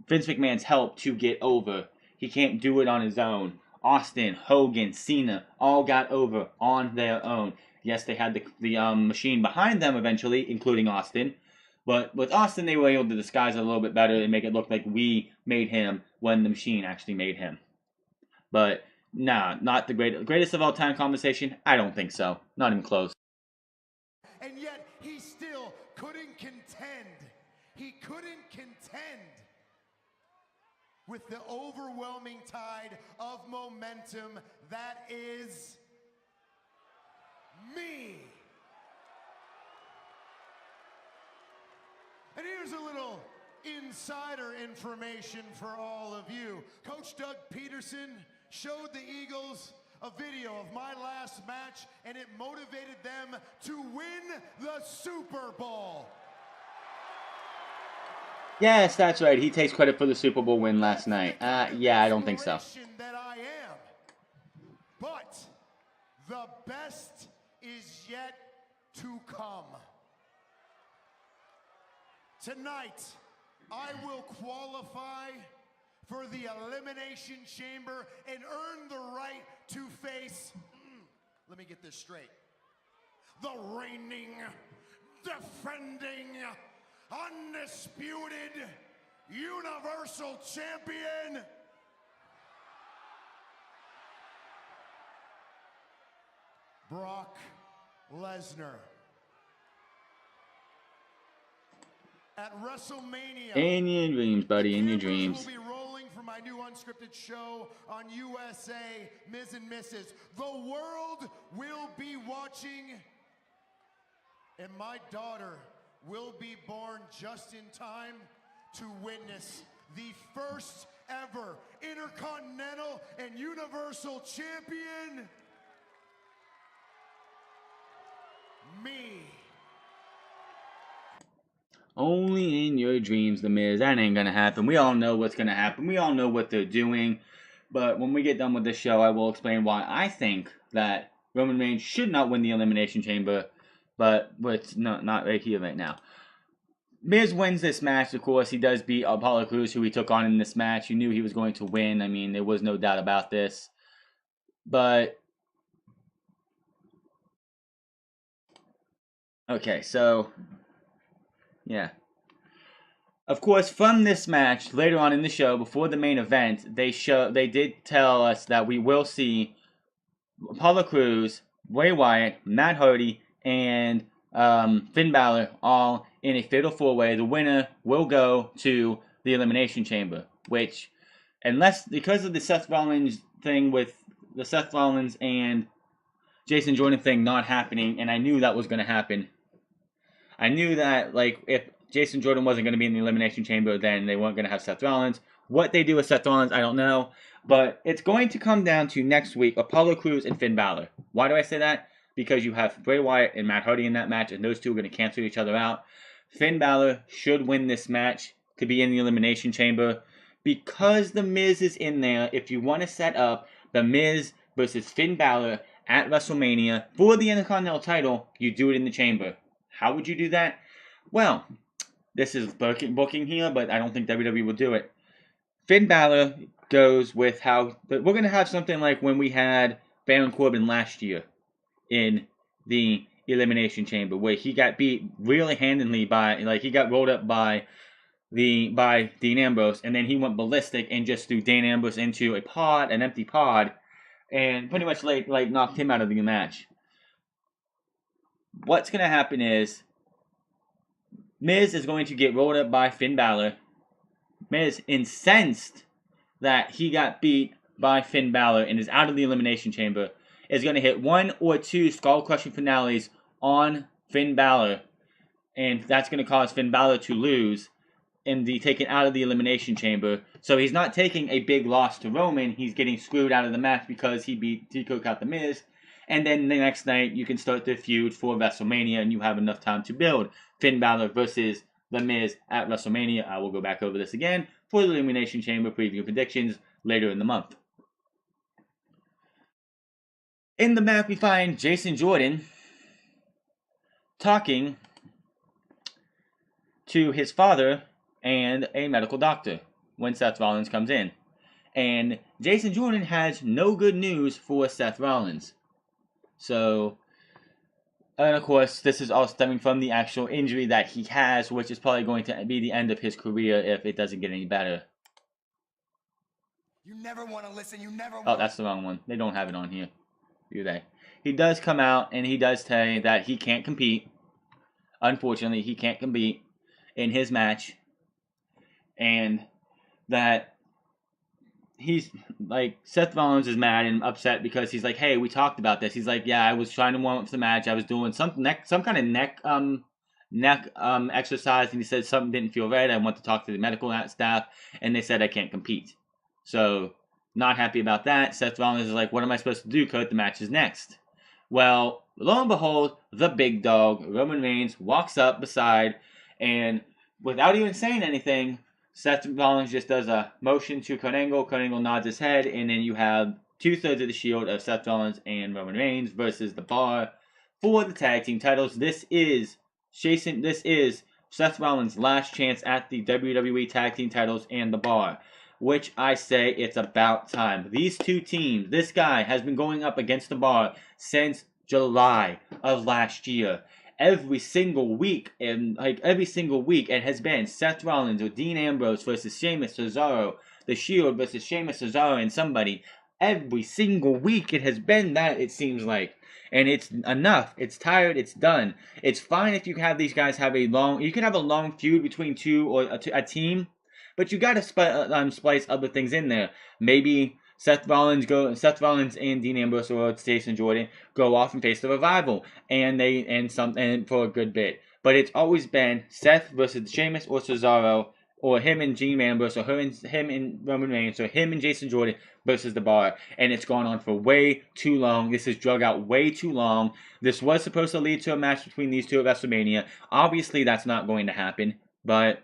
Vince McMahon's help to get over. He can't do it on his own. Austin, Hogan, Cena all got over on their own. Yes, they had the machine behind them eventually, including Austin. But with Austin, they were able to disguise it a little bit better and make it look like we made him when the machine actually made him. But, nah, not the greatest of all time conversation. I don't think so. Not even close. And yet, he still couldn't contend. He couldn't contend with the overwhelming tide of momentum that is me. And here's a little insider information for all of you. Coach Doug Peterson showed the Eagles a video of my last match, and it motivated them to win the Super Bowl. Yes, that's right. He takes credit for the Super Bowl win last night. Yeah, I don't think so. That I am. But the best is yet to come. Tonight, I will qualify for the Elimination Chamber and earn the right to face, let me get this straight, the reigning, defending, undisputed, Universal Champion, Brock Lesnar. At WrestleMania, In your dreams, buddy, in your dreams. will be rolling for my new unscripted show on USA, Ms. and Mrs. The world will be watching, and my daughter will be born just in time to witness the first ever Intercontinental and Universal Champion, me. Only in your dreams, The Miz. That ain't gonna happen. We all know what's gonna happen. We all know what they're doing. But when we get done with this show, I will explain why I think that Roman Reigns should not win the Elimination Chamber. But it's not right here, right now. Miz wins this match, of course. He does beat Apollo Crews, who he took on in this match. You knew he was going to win. I mean, there was no doubt about this. But okay, so yeah. Of course, from this match, later on in the show, before the main event, they did tell us that we will see Apollo Crews, Bray Wyatt, Matt Hardy, and Finn Balor all in a fatal four-way. The winner will go to the Elimination Chamber, which, because of the Seth Rollins thing with the Seth Rollins and Jason Jordan thing not happening, and I knew that was going to happen. I knew that, if Jason Jordan wasn't going to be in the Elimination Chamber, then they weren't going to have Seth Rollins. What they do with Seth Rollins, I don't know. But it's going to come down to next week, Apollo Crews and Finn Balor. Why do I say that? Because you have Bray Wyatt and Matt Hardy in that match, and those two are going to cancel each other out. Finn Balor should win this match to be in the Elimination Chamber. Because The Miz is in there, if you want to set up The Miz versus Finn Balor at WrestleMania for the Intercontinental title, you do it in the Chamber. How would you do that? Well, this is booking here, but I don't think WWE will do it. Finn Balor goes with we're going to have something like when we had Baron Corbin last year in the Elimination Chamber, where he got beat really handily he got rolled up by Dean Ambrose, and then he went ballistic and just threw Dean Ambrose into an empty pod, and pretty much knocked him out of the match. What's going to happen is Miz is going to get rolled up by Finn Balor. Miz, incensed that he got beat by Finn Balor and is out of the Elimination Chamber, is going to hit 1 or 2 skull-crushing finales on Finn Balor, and that's going to cause Finn Balor to lose and be taken out of the Elimination Chamber. So he's not taking a big loss to Roman. He's getting screwed out of the match because he took out The Miz. And then the next night, you can start the feud for WrestleMania, and you have enough time to build Finn Balor versus The Miz at WrestleMania. I will go back over this again for the Elimination Chamber preview predictions later in the month. In the map, we find Jason Jordan talking to his father and a medical doctor when Seth Rollins comes in. And Jason Jordan has no good news for Seth Rollins. So, and of course, this is all stemming from the actual injury that he has, which is probably going to be the end of his career if it doesn't get any better. You never want to listen, Oh, that's the wrong one. They don't have it on here, do they? He does come out and he does say that he can't compete. Unfortunately, he can't compete in his match. And that Seth Rollins is mad and upset because he's like, hey, we talked about this. He's like, yeah, I was trying to warm up for the match. I was doing some kind of neck exercise, and he said something didn't feel right. I went to talk to the medical staff, and they said I can't compete. So, not happy about that. Seth Rollins is like, what am I supposed to do, Kurt? The match is next. Well, lo and behold, the big dog, Roman Reigns, walks up beside and without even saying anything, Seth Rollins just does a motion to Kurt Angle. Kurt Angle nods his head, and then you have 2/3 of the Shield of Seth Rollins and Roman Reigns versus the Bar for the tag team titles. This is Seth Rollins' last chance at the WWE tag team titles and the Bar, which I say it's about time. These two teams, this guy has been going up against the Bar since July of last year. Every single week, it has been Seth Rollins or Dean Ambrose versus Sheamus, Cesaro, the Shield versus Sheamus, Cesaro, and somebody. Every single week it has been that, it seems like. And it's enough. It's tired. It's done. It's fine if you have these guys have a long feud between two or a team, but you got to splice other things in there. Maybe Seth Rollins and Dean Ambrose or Jason Jordan go off and face the Revival, and for a good bit. But it's always been Seth versus Sheamus or Cesaro, or him and Dean Ambrose, or him and Roman Reigns, or him and Jason Jordan versus the Bar. And it's gone on for way too long. This is drug out way too long. This was supposed to lead to a match between these two at WrestleMania. Obviously, that's not going to happen. But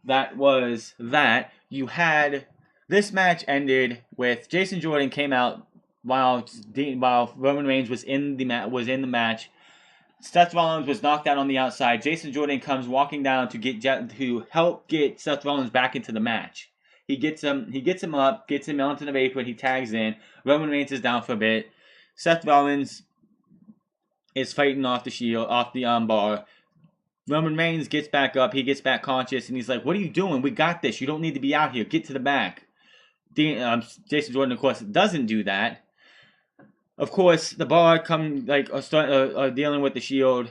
that was that. You had... This match ended with Jason Jordan came out while Roman Reigns was in the match. Seth Rollins was knocked out on the outside. Jason Jordan comes walking down to help get Seth Rollins back into the match. He gets him up, gets him onto the apron. He tags in. Roman Reigns is down for a bit. Seth Rollins is fighting off the Bar. Roman Reigns gets back up. He gets back conscious, and he's like, "What are you doing? We got this. You don't need to be out here. Get to the back." Jason Jordan, of course, doesn't do that. Of course, the Bar are dealing with the Shield.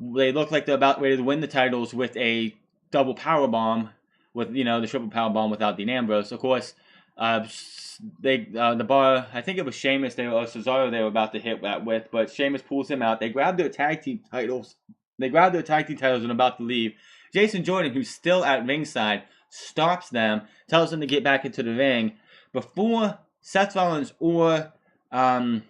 They look like they're about ready to win the titles with a double power bomb, with the triple power bomb without Dean Ambrose. Of course, the Bar, I think it was Sheamus or Cesaro they were about to hit that with, but Sheamus pulls him out. They grab their tag team titles. and about to leave. Jason Jordan, who's still at ringside, stops them, tells them to get back into the ring. Before Seth Rollins or Roman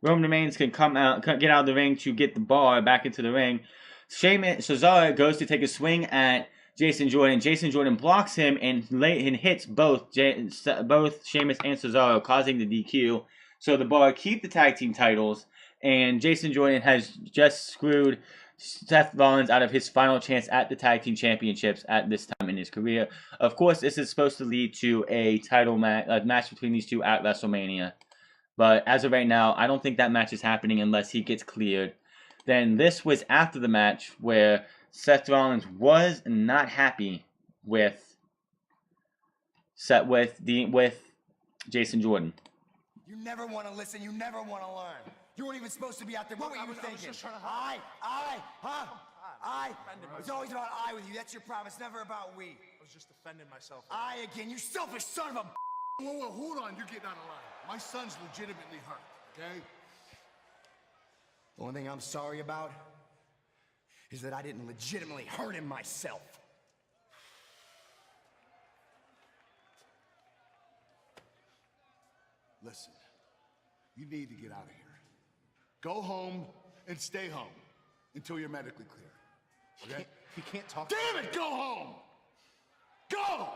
Reigns can get out of the ring to get the Bar back into the ring, Cesaro goes to take a swing at Jason Jordan. Jason Jordan blocks him and hits both Sheamus and Cesaro, causing the DQ. So the Bar keep the tag team titles, and Jason Jordan has just screwed Seth Rollins out of his final chance at the tag team championships at this time in his career. Of course, this is supposed to lead to a match between these two at WrestleMania. But as of right now, I don't think that match is happening unless he gets cleared. Then this was after the match where Seth Rollins was not happy with Jason Jordan. You never want to listen. You never want to learn. You weren't even supposed to be out there. What were you thinking? It's always about I with you. That's your problem. It's never about we. I was just defending myself. I again. You selfish son of a... Whoa, hold on. You're getting out of line. My son's legitimately hurt, okay? The only thing I'm sorry about is that I didn't legitimately hurt him myself. Listen, you need to get out of here. Go home and stay home until you're medically cleared. Okay? He can't talk. Damn it, go home! Go!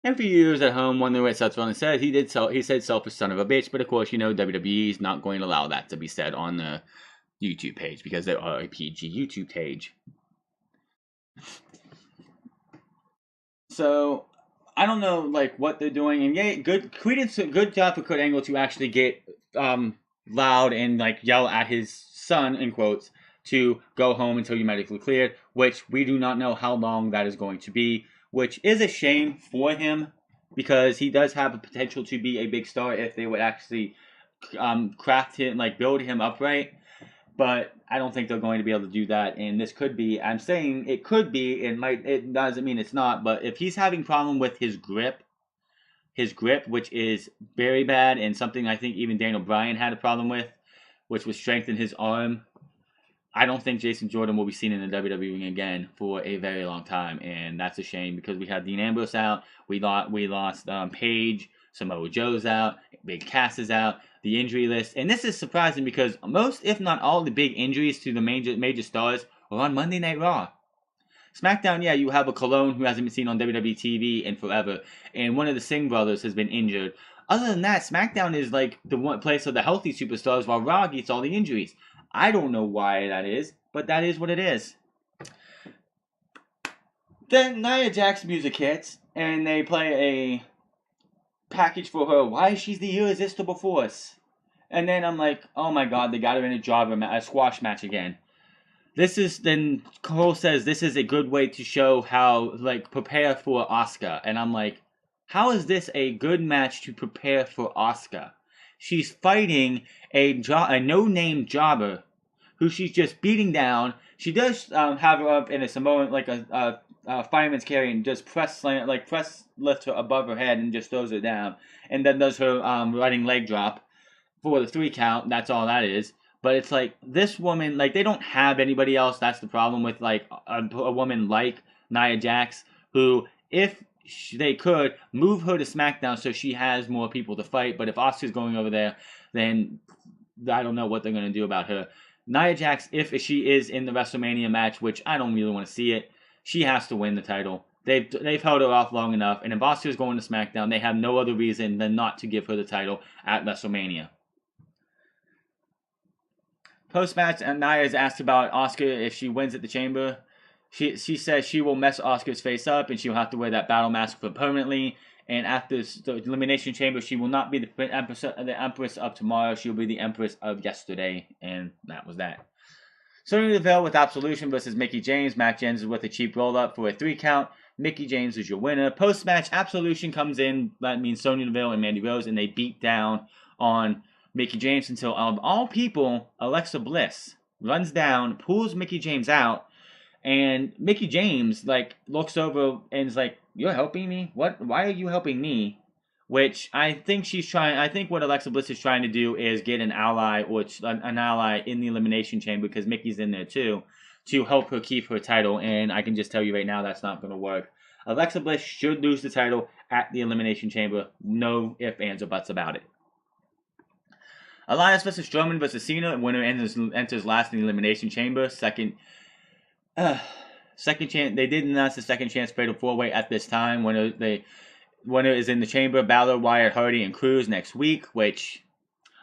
And for you at home wondering what Seth Rollins said, he said selfish son of a bitch, but of course, WWE is not going to allow that to be said on the YouTube page because they are a PG YouTube page. So, I don't know, what they're doing, and yeah, good job for Kurt Angle to actually get loud and, yell at his son, in quotes, to go home until you're medically cleared, which we do not know how long that is going to be, which is a shame for him, because he does have the potential to be a big star if they would actually craft him, build him upright. But I don't think they're going to be able to do that, and this could be, I'm saying it could be, it doesn't mean it's not, but if he's having problem with his grip, which is very bad, and something I think even Daniel Bryan had a problem with, which was strengthen his arm, I don't think Jason Jordan will be seen in the WWE again for a very long time, and that's a shame because we had Dean Ambrose out, we lost Paige, Samoa Joe's out. Big Cass is out. The injury list. And this is surprising because most, if not all, the big injuries to the major stars were on Monday Night Raw. SmackDown, yeah, you have a Cologne who hasn't been seen on WWE TV in forever, and one of the Singh brothers has been injured. Other than that, SmackDown is like the one place of the healthy superstars, while Raw gets all the injuries. I don't know why that is, but that is what it is. Then Nia Jax music hits, and they play a package for her. Why she's the irresistible force? And then I'm like, oh my god, they got her in a squash match again. Then Cole says this is a good way to show how, like, prepare for Asuka. And I'm like, how is this a good match to prepare for Asuka? She's fighting a no-name jobber who she's just beating down. She does have her up in a Samoan, like a fireman's carry, and just press lift her above her head and just throws her down. And then does her running leg drop for the 3 count. That's all that is. But it's like, this woman, like, they don't have anybody else. That's the problem with, like, a woman like Nia Jax, who, if they could, move her to SmackDown so she has more people to fight. But if Asuka's going over there, then I don't know what they're going to do about her. Nia Jax, if she is in the WrestleMania match, which I don't really want to see it, she has to win the title. They've held her off long enough. And if Asuka's going to SmackDown, they have no other reason than not to give her the title at WrestleMania. Post-match, Nia is asked about Asuka if she wins at the Chamber. She says she will mess Asuka's face up and she'll have to wear that battle mask for permanently. And after the Elimination Chamber, she will not be the Empress of tomorrow. She'll be the Empress of yesterday. And that was that. Sonya Deville with Absolution versus Mickie James. Match ends with a cheap roll-up for a 3 count. Mickie James is your winner. Post-match, Absolution comes in. That means Sonya Deville and Mandy Rose. And they beat down on Mickie James until, of all people, Alexa Bliss runs down, pulls Mickie James out, and Mickie James, like, looks over and is like, "You're helping me? What? Why are you helping me?" Which I think what Alexa Bliss is trying to do is get an ally in the Elimination Chamber, because Mickey's in there too, to help her keep her title. And I can just tell you right now, that's not going to work. Alexa Bliss should lose the title at the Elimination Chamber. No ifs, ands, or buts about it. Elias versus Strowman versus Cena. Winner enters last in the Elimination Chamber. Second chance. They did announce the second chance fatal 4-way at this time. Winner is in the Chamber. Balor, Wyatt, Hardy, and Cruz next week. Which,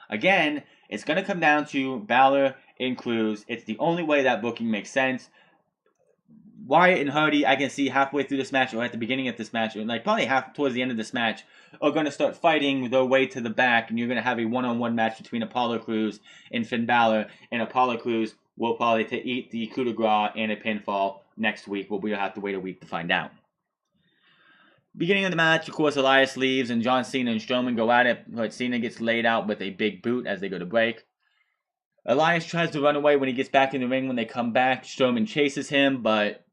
again, it's going to come down to Balor and Cruz. It's the only way that booking makes sense. Wyatt and Hardy, I can see halfway through this match, or at the beginning of this match, or like probably half towards the end of this match, are going to start fighting their way to the back, and you're going to have a one-on-one match between Apollo Crews and Finn Balor, and Apollo Crews will probably eat the coup de grace and a pinfall next week, but we'll have to wait a week to find out. Beginning of the match, of course, Elias leaves, and John Cena and Strowman go at it, but Cena gets laid out with a big boot as they go to break. Elias tries to run away when he gets back in the ring. When they come back, Strowman chases him, but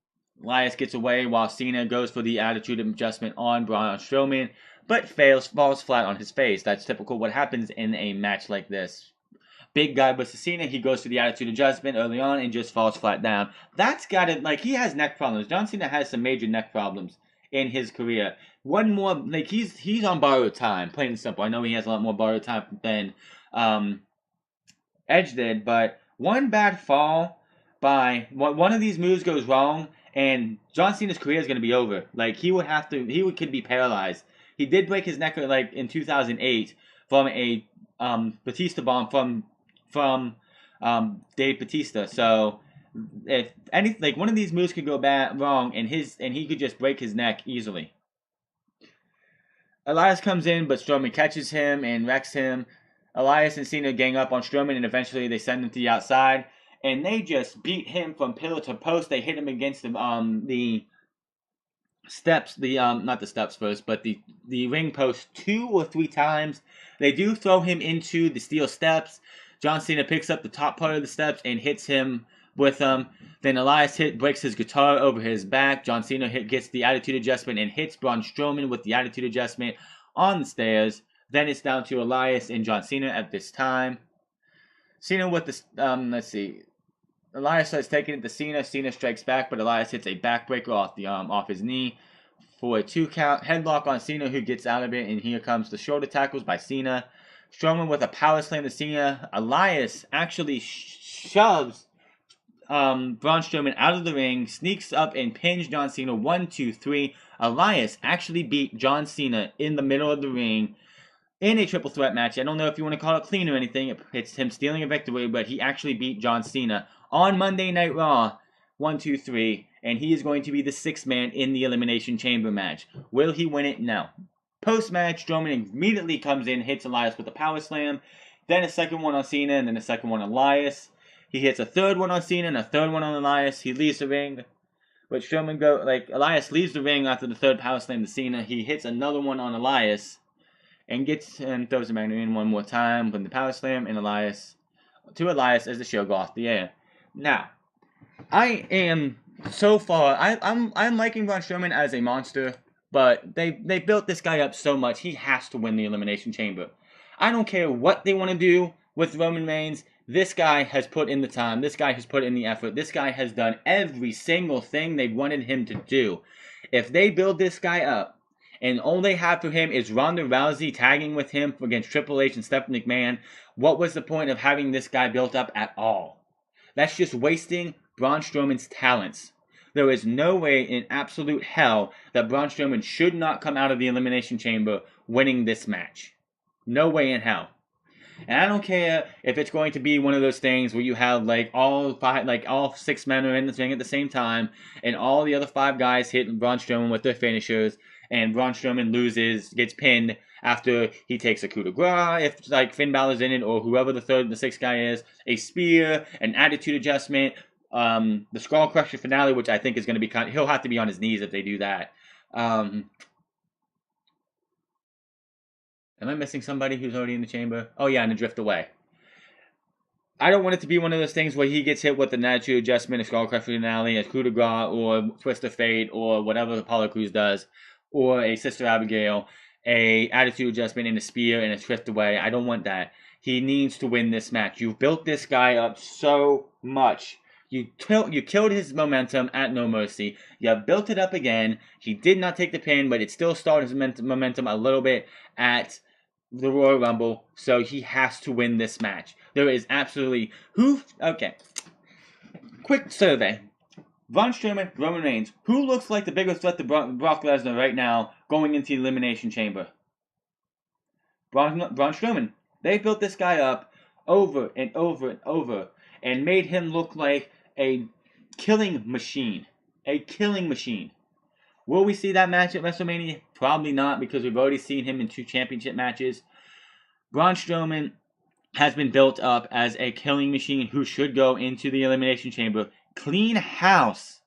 Elias gets away while Cena goes for the attitude adjustment on Braun Strowman, but falls flat on his face. That's typical what happens in a match like this. Big guy versus Cena, he goes for the attitude adjustment early on and just falls flat down. That's got it, like, he has neck problems. John Cena has some major neck problems in his career. One more, like, he's on borrowed time, plain and simple. I know he has a lot more borrowed time than Edge did, but one bad fall by one of these moves goes wrong, and John Cena's career is going to be over. Like, could be paralyzed. He did break his neck, like, in 2008 from a Batista bomb from Dave Batista. So if one of these moves could go wrong, and he could just break his neck easily. Elias comes in, but Strowman catches him and wrecks him. Elias and Cena gang up on Strowman, and eventually they send him to the outside. And they just beat him from pillar to post. They hit him against the steps, not the steps first, but the ring post 2 or 3 times. They do throw him into the steel steps. John Cena picks up the top part of the steps and hits him with them. Then Elias breaks his guitar over his back. John Cena gets the attitude adjustment and hits Braun Strowman with the attitude adjustment on the stairs. Then it's down to Elias and John Cena at this time. Cena with the let's see. Elias starts taking it to Cena. Cena strikes back, but Elias hits a backbreaker off his knee. for a 2 count headlock on Cena, who gets out of it, and here comes the shoulder tackles by Cena. Strowman with a power slam to Cena. Elias actually shoves Braun Strowman out of the ring, sneaks up and pins John Cena. 1, 2, 3. Elias actually beat John Cena in the middle of the ring in a triple threat match. I don't know if you want to call it clean or anything. It's him stealing a victory, but he actually beat John Cena on Monday Night Raw. 1, 2, 3. And he is going to be the 6th man in the Elimination Chamber match. Will he win it? No. Post-match, Strowman immediately comes in, hits Elias with a power slam. Then a second one on Cena, and then a second one on Elias. He hits a third one on Cena and a third one on Elias. He leaves the ring. But Elias leaves the ring after the third power slam to Cena. He hits another one on Elias and throws him in one more time with the power slam and Elias as the show goes off the air. Now, I am so far I'm liking Braun Strowman as a monster, but they built this guy up so much he has to win the Elimination Chamber. I don't care what they want to do with Roman Reigns. This guy has put in the time. This guy has put in the effort. This guy has done every single thing they wanted him to do. If they build this guy up, and all they have for him is Ronda Rousey tagging with him against Triple H and Stephanie McMahon, what was the point of having this guy built up at all? That's just wasting Braun Strowman's talents. There is no way in absolute hell that Braun Strowman should not come out of the Elimination Chamber winning this match. No way in hell. And I don't care if it's going to be one of those things where you have all 6 men are in the ring at the same time, and all the other 5 guys hit Braun Strowman with their finishers, and Braun Strowman gets pinned after he takes a coup de grace, if Finn Balor's in it, or whoever the 3rd and the 6th guy is, a spear, an attitude adjustment, the Skull Crusher finale, which I think is going to be he'll have to be on his knees if they do that. Am I missing somebody who's already in the chamber? Oh yeah, and a drift away. I don't want it to be one of those things where he gets hit with an attitude adjustment, a Skull Crusher finale, a coup de grace, or Twist of Fate, or whatever Apollo Crews does, or a Sister Abigail, a attitude adjustment, and a spear, and a drift away. I don't want that. He needs to win this match. You've built this guy up so much. You killed his momentum at No Mercy. You built it up again. He did not take the pin, but it still started his momentum a little bit at the Royal Rumble, so he has to win this match. There is absolutely... Okay. Quick survey. Braun Strowman, Roman Reigns. Who looks like the biggest threat to Brock Lesnar right now going into the Elimination Chamber? Braun Strowman. They built this guy up over and over and over and made him look like a killing machine. A killing machine. Will we see that match at WrestleMania? Probably not, because we've already seen him in 2 championship matches. Braun Strowman has been built up as a killing machine who should go into the Elimination Chamber. Clean house.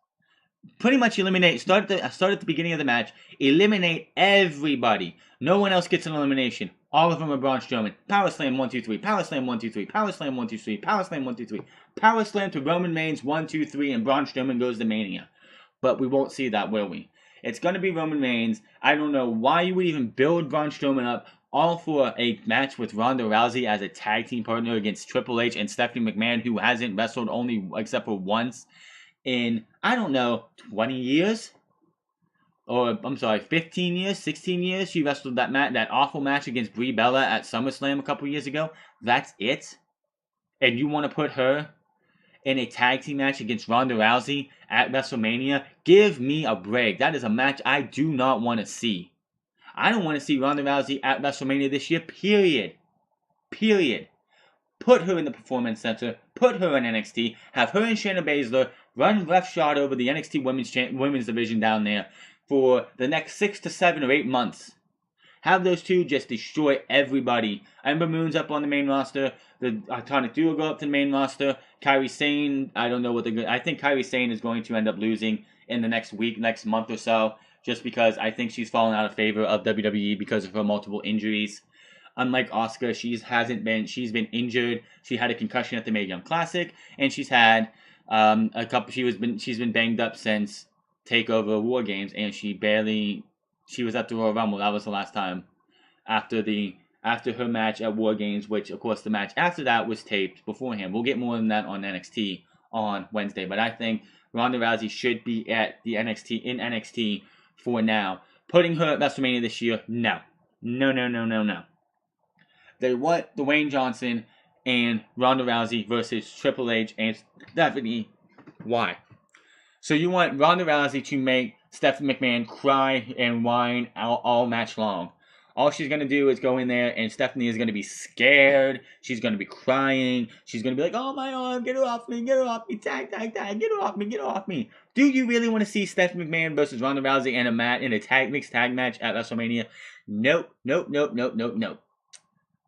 Pretty much eliminate. Start at the beginning of the match. Eliminate everybody. No one else gets an elimination. All of them are Braun Strowman. Power slam 1, 2, 3. Power slam 1, 2, 3. Power slam 1, 2, 3. Power slam 1, 2, 3. Power slam to Roman Reigns 1, 2, 3, and Braun Strowman goes to Mania. But we won't see that, will we? It's going to be Roman Reigns. I don't know why you would even build Braun Strowman up all for a match with Ronda Rousey as a tag team partner against Triple H and Stephanie McMahon, who hasn't wrestled only except for once in, I don't know, 20 years? Or, I'm sorry, 15 years, 16 years? She wrestled that awful match against Brie Bella at SummerSlam a couple years ago. That's it? And you want to put her in a tag team match against Ronda Rousey at WrestleMania? Give me a break. That is a match I do not want to see. I don't want to see Ronda Rousey at WrestleMania this year, period. Period. Put her in the Performance Center. Put her in NXT. Have her and Shayna Baszler run roughshod over the NXT women's division down there for the next 6 to 7 or 8 months. Have those two just destroy everybody. Ember Moon's up on the main roster. The Iconic Duo go up to the main roster. Kairi Sane, I don't know what I think Kairi Sane is going to end up losing in the next month or so. Just because I think she's fallen out of favor of WWE because of her multiple injuries. Unlike Asuka, she's been injured. She had a concussion at the Mae Young Classic, and she's had she's been banged up since TakeOver War Games, and she was at the Royal Rumble. That was the last time after her match at War Games, which of course the match after that was taped beforehand. We'll get more than that on NXT on Wednesday, but I think Ronda Rousey should be at the NXT for now. Putting her at WrestleMania this year, no. No, no, no, no, no. They want Dwayne Johnson and Ronda Rousey versus Triple H and Stephanie. Why? So you want Ronda Rousey to make Stephanie McMahon cry and whine all match long. All she's going to do is go in there and Stephanie is going to be scared. She's going to be crying. She's going to be like, oh my arm, get her off me, tag, tag, tag, get her off me, get her off me. Do you really want to see Stephanie McMahon versus Ronda Rousey in a mixed tag match at WrestleMania? Nope, nope, nope, nope, nope, nope.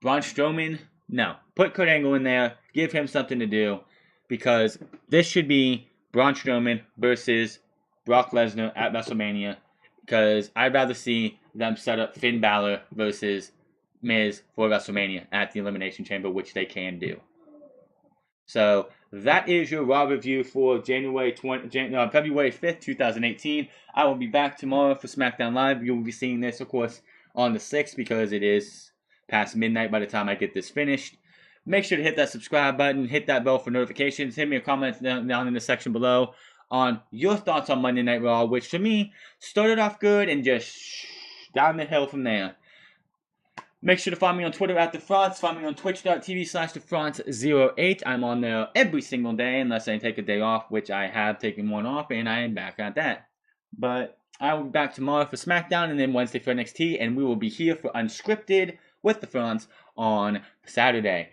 Braun Strowman, no. Put Kurt Angle in there. Give him something to do. Because this should be Braun Strowman versus Brock Lesnar at WrestleMania. Because I'd rather see them set up Finn Balor versus Miz for WrestleMania at the Elimination Chamber, which they can do. So that is your Raw review for February 5th, 2018. I will be back tomorrow for SmackDown Live. You will be seeing this, of course, on the 6th because it is past midnight by the time I get this finished. Make sure to hit that subscribe button, hit that bell for notifications, hit me a comment down in the section below on your thoughts on Monday Night Raw, which to me started off good and just down the hill from there. Make sure to follow me on Twitter at TheFrance, follow me on twitch.tv/TheFrance08. I'm on there every single day unless I take a day off, which I have taken one off, and I am back at that. But I will be back tomorrow for SmackDown and then Wednesday for NXT, and we will be here for Unscripted with TheFrance on Saturday.